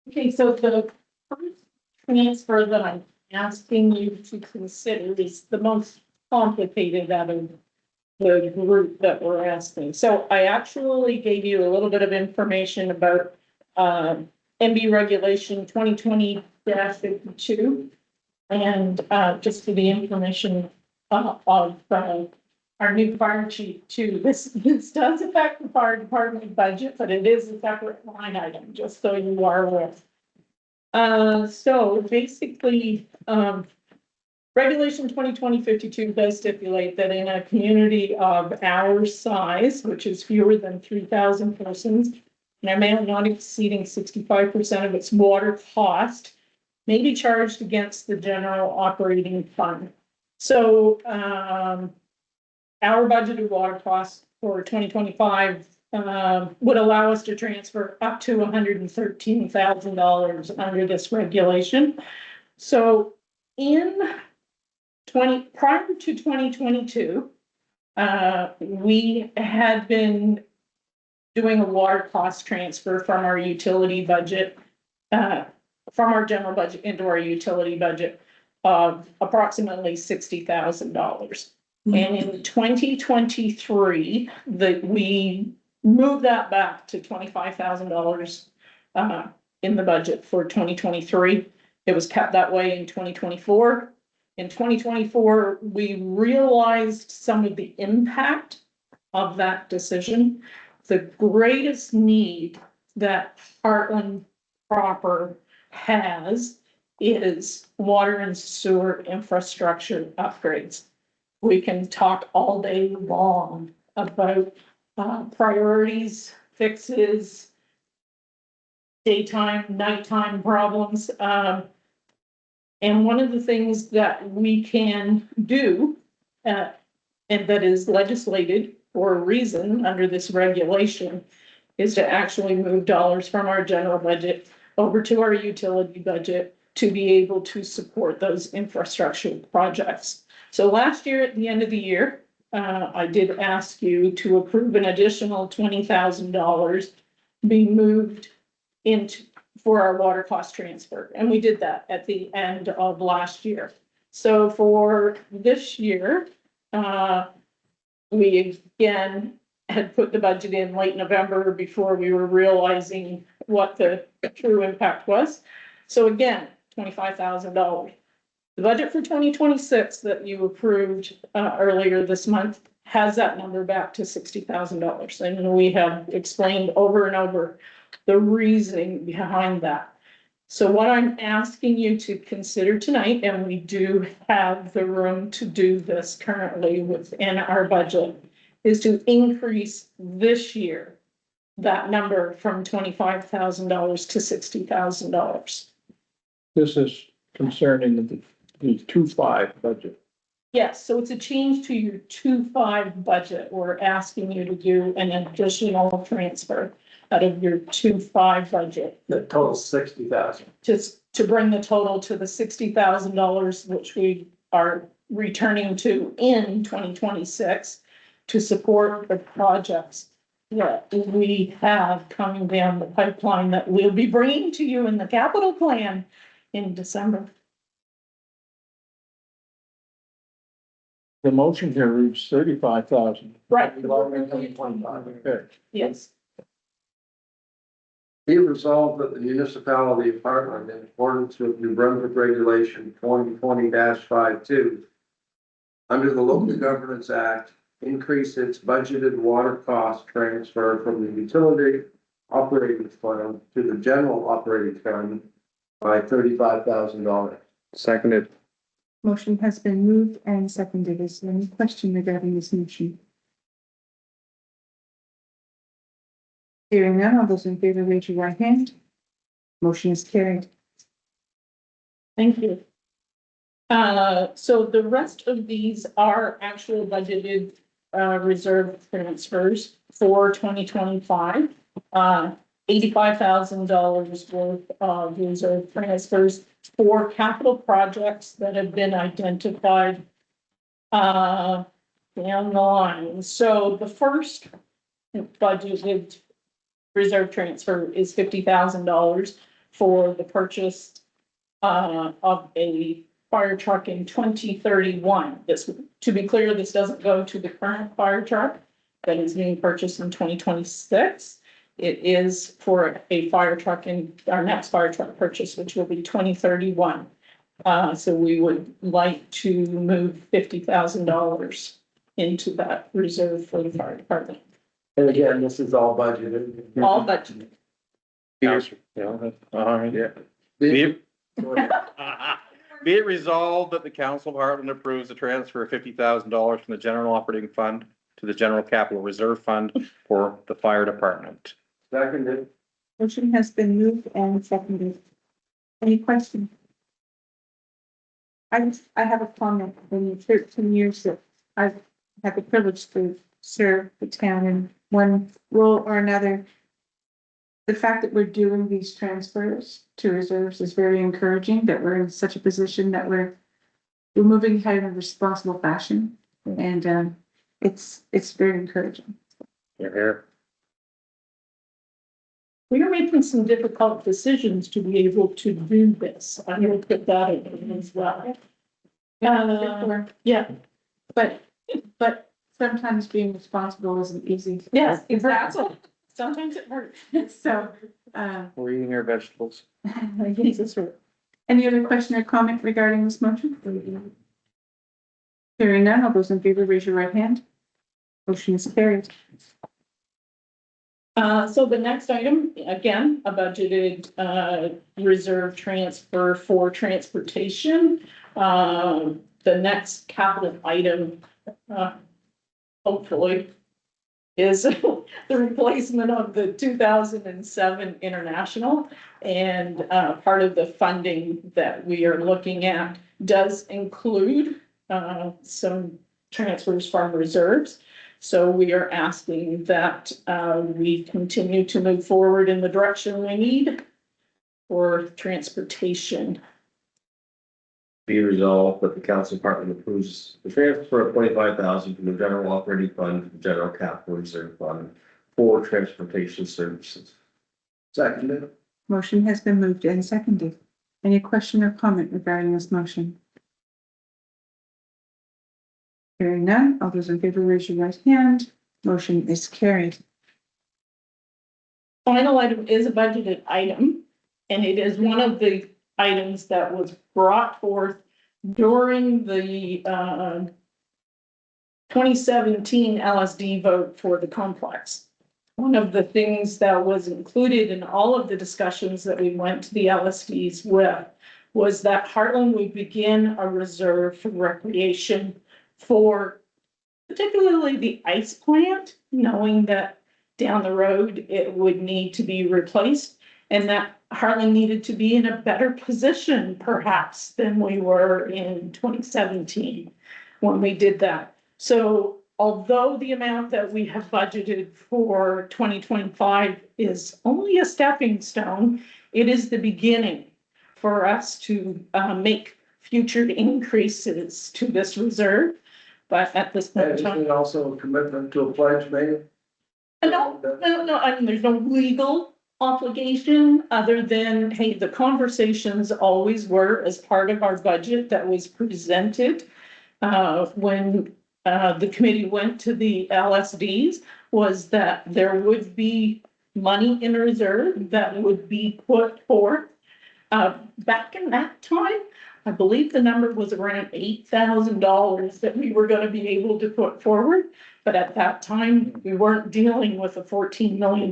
Okay, so the first transfer that I'm asking you to consider is the most complicated out of the group that we're asking. So I actually gave you a little bit of information about MB regulation 2020-52. And just for the information of our new fire chief too. This does affect the fire department budget, but it is a separate line item, just so you are aware. So basically, regulation 2020-52 does stipulate that in a community of our size, which is fewer than 3,000 persons, an amount not exceeding 65% of its water cost may be charged against the general operating fund. So our budgeted water costs for 2025 would allow us to transfer up to $113,000 under this regulation. So prior to 2022, we had been doing a water cost transfer from our utility budget, from our general budget into our utility budget of approximately $60,000. And in 2023, we moved that back to $25,000 in the budget for 2023. It was kept that way in 2024. In 2024, we realized some of the impact of that decision. The greatest need that Hartland proper has is water and sewer infrastructure upgrades. We can talk all day long about priorities, fixes, daytime, nighttime problems. And one of the things that we can do, and that is legislated for a reason under this regulation, is to actually move dollars from our general budget over to our utility budget to be able to support those infrastructure projects. So last year, at the end of the year, I did ask you to approve an additional $20,000 be moved into for our water cost transfer. And we did that at the end of last year. So for this year, we again had put the budget in late November before we were realizing what the true impact was. So again, $25,000. The budget for 2026 that you approved earlier this month has that number back to $60,000. And we have explained over and over the reasoning behind that. So what I'm asking you to consider tonight, and we do have the room to do this currently within our budget, is to increase this year that number from $25,000 to $60,000. This is concerning the 2.5 budget. Yes, so it's a change to your 2.5 budget. We're asking you to do an additional transfer out of your 2.5 budget. The total 60,000. Just to bring the total to the $60,000, which we are returning to in 2026 to support the projects that we have coming down the pipeline that we'll be bringing to you in the capital plan in December. The motion here reads 35,000. Right. Okay. Yes. Be it resolved that the municipality of Hartland, in accordance with New Brunswick Regulation 2020-52, under the Local Governance Act, increase its budgeted water cost transfer from the utility operating fund to the general operating fund by $35,000. Seconded. Motion has been moved and seconded. Is there any question regarding this motion? Hearing none, all those in favor, raise your right hand. Motion is carried. Thank you. So the rest of these are actual budgeted, reserve transfers for 2025. $85,000 worth of reserve transfers for capital projects that have been identified, down the line. So the first budgeted reserve transfer is $50,000 for the purchase of a fire truck in 2031. This, to be clear, this doesn't go to the current fire truck that is being purchased in 2026. It is for a fire truck in our next fire truck purchase, which will be 2031. So we would like to move $50,000 into that reserve for the fire department. And again, this is all budgeted. All budgeted. Yeah, all right, yeah. Be it be it resolved that the Council of Hartland approves the transfer of $50,000 from the general operating fund to the general capital reserve fund for the fire department. Seconded. Motion has been moved and seconded. Any questions? I have a comment. In the 13 years that I've had the privilege to serve the town in one role or another, the fact that we're doing these transfers to reserves is very encouraging, that we're in such a position that we're moving ahead in a responsible fashion. And it's very encouraging. You're here. We are making some difficult decisions to be able to do this. I will put that in as well. Yeah, But sometimes being responsible isn't easy. yes, exactly. Sometimes it hurts. So, We're eating our vegetables. Jesus. Any other question or comment regarding this motion? Hearing none, all those in favor, raise your right hand. Motion is carried. So the next item, again, a budgeted, reserve transfer for transportation. The next capital item, hopefully, is the replacement of the 2007 International. And part of the funding that we are looking at does include some transfers from reserves. So we are asking that we continue to move forward in the direction we need for transportation. Be resolved that the council department approves the transfer of $25,000 from the general operating fund to the general capital reserve fund for transportation services. Seconded. Motion has been moved and seconded. Any question or comment regarding this motion? Hearing none, all those in favor, raise your right hand. Motion is carried. Final item is a budgeted item, and it is one of the items that was brought forth during the 2017 LSD vote for the complex. One of the things that was included in all of the discussions that we went to the LSDs with was that Hartland would begin a reserve for recreation for particularly the ice plant, knowing that down the road it would need to be replaced, and that Hartland needed to be in a better position perhaps than we were in 2017 when we did that. So although the amount that we have budgeted for 2025 is only a stepping stone, it is the beginning for us to make future increases to this reserve. But at this point in Is time, it also a commitment to a pledge made? no, I mean, there's no legal obligation other than, hey, the conversations always were as part of our budget that was presented when, the committee went to the LSDs, was that there would be money in reserve that would be put forth. Back in that time, I believe the number was around $8,000 that we were gonna be able to put forward. But at that time, we weren't dealing with a $14 million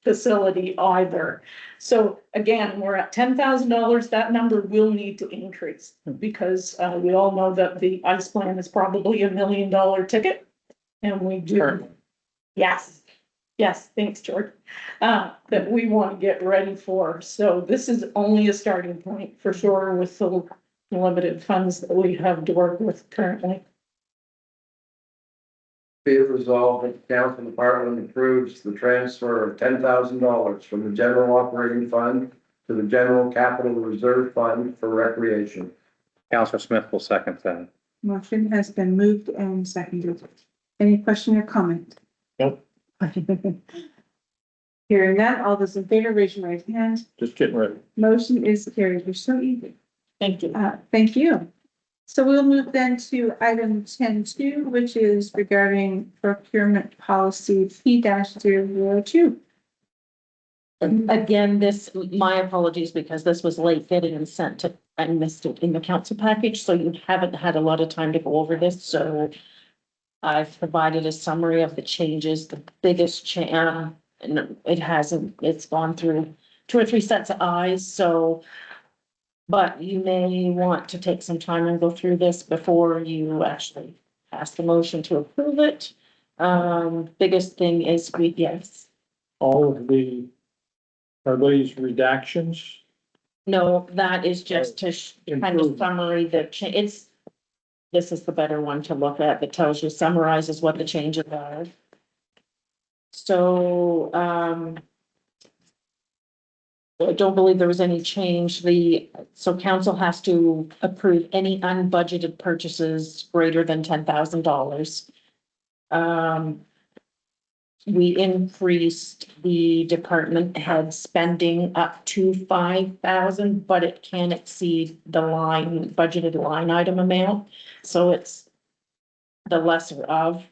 facility either. So again, we're at $10,000. That number will need to increase because we all know that the ice plan is probably $1 million ticket. And we do, Sure. yes, yes, thanks, George. That we want to get ready for. So this is only a starting point for sure with the limited funds that we have to work with currently. Be it resolved that the council department approves the transfer of $10,000 from the general operating fund to the general capital reserve fund for recreation. Counselor Smith will second that. Motion has been moved and seconded. Any question or comment? Nope. Hearing none, all those in favor, raise your right hand. Just getting ready. Motion is carried. You're so easy. Thank you. Thank you. So we'll move then to item 10.2, which is regarding procurement policy P-002. Again, this, my apologies, because this was late getting and sent to, I missed it in the council package, so you haven't had a lot of time to go over this, so I've provided a summary of the changes, the biggest change, and it hasn't, it's gone through 2 or 3 sets of eyes, so but you may want to take some time and go through this before you actually pass the motion to approve it. Biggest thing is yes. All of the, are these redactions? No, that is just to kind of Improve. summary the this is the better one to look at that tells you, summarizes what the changes are. So, I don't believe there was any change. So council has to approve any unbudgeted purchases greater than $10,000. We increased the department head spending up to 5,000, but it can exceed the budgeted line item amount. So it's the lesser of,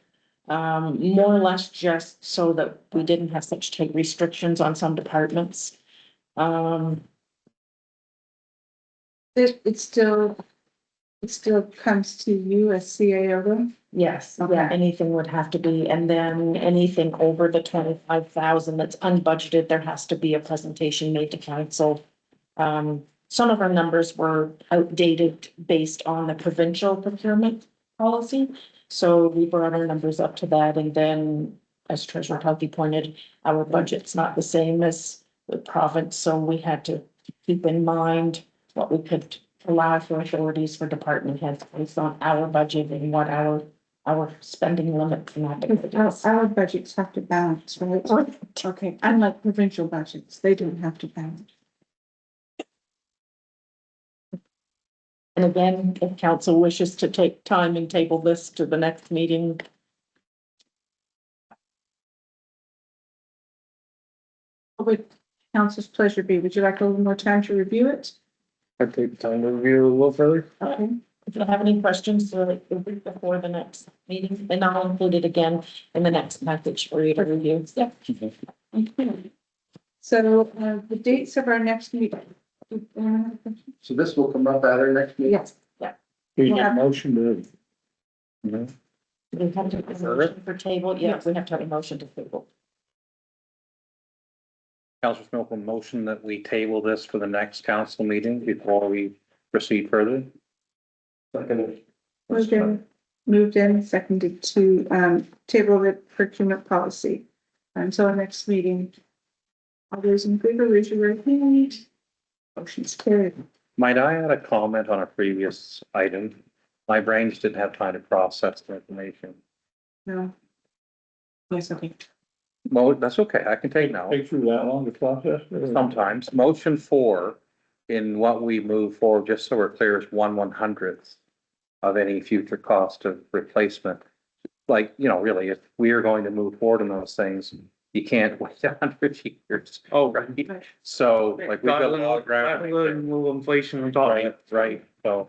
more or less just so that we didn't have such tight restrictions on some departments. It still comes to you as CAO though? Yes, Okay. yeah, anything would have to be, and then anything over the 25,000 that's unbudgeted, there has to be a presentation made to council. Some of our numbers were outdated based on the provincial procurement policy. So we brought our numbers up to that, and then as Treasurer Pelkey pointed, our budget's not the same as the province, so we had to keep in mind what we could allow for authorities for department heads based on our budget and what our spending limit for that. Our budgets have to balance, right? Okay, unlike provincial budgets, they don't have to balance. And again, if council wishes to take time and table this to the next meeting. What would council's pleasure be? Would you like a little more time to review it? I'd take time to review a little further. Okay. If you have any questions, before the next meeting, and I'll include it again in the next package for you to review. Yeah. Okay. So, the dates of our next meeting. So this will come up at our next meeting? Yes, yeah. You need a motion to, We have to have a motion for table. Yeah, we have to have a motion to table. Counselor Smith will motion that we table this for the next council meeting before we proceed further. Moved in, seconded to, table the procurement policy until our next meeting. All those in favor, raise your right hand. Motion's carried. Might I add a comment on a previous item? My brain just didn't have time to process the information. No. Yes, okay. Well, that's okay. I can take now. take through that long to process? Sometimes. Motion 4 in what we move forward, just so we're clear, is 1/100th of any future cost of replacement. Like, you know, really, if we are going to move forward in those things, you can't wait 100 years. Oh, Right? So like we've got a lot of ground. Little inflation on top. Right, so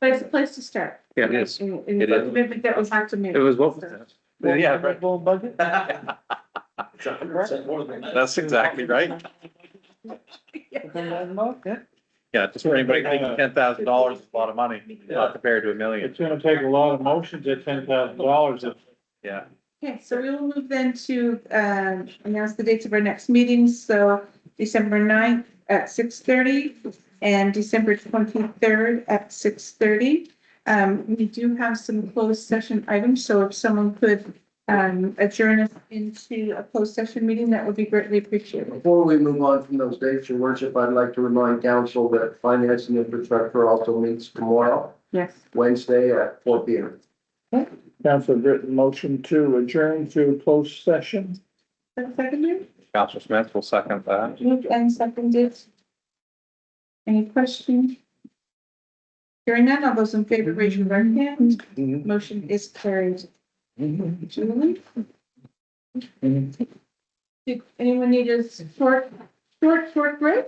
But it's a place to start. Yeah, it is. And It the is. commitment that was had to make. It was what was that? Yeah, right. Budget? It's 100% more than that. That's exactly right. Yeah, just for anybody thinking $10,000 is a lot of money, not compared to $1 million. It's gonna take a lot of motions at $10,000. Yeah. Okay, so we will move then to, announce the dates of our next meetings, so December 9th at 6:30 and December 23rd at 6:30. We do have some closed session items, so if someone could, adjourn us into a closed session meeting, that would be greatly appreciated. Before we move on from those dates, your worship, I'd like to remind council that finance and infrastructure also meets tomorrow, Yes. Wednesday at 4 P.M. Council written motion to adjourn to closed session. Seconded, Counselor Smith will second that. moved and seconded. Any questions? Hearing none, all those in favor, raise your right hand. Motion is carried. Julie? Did anyone need a short break?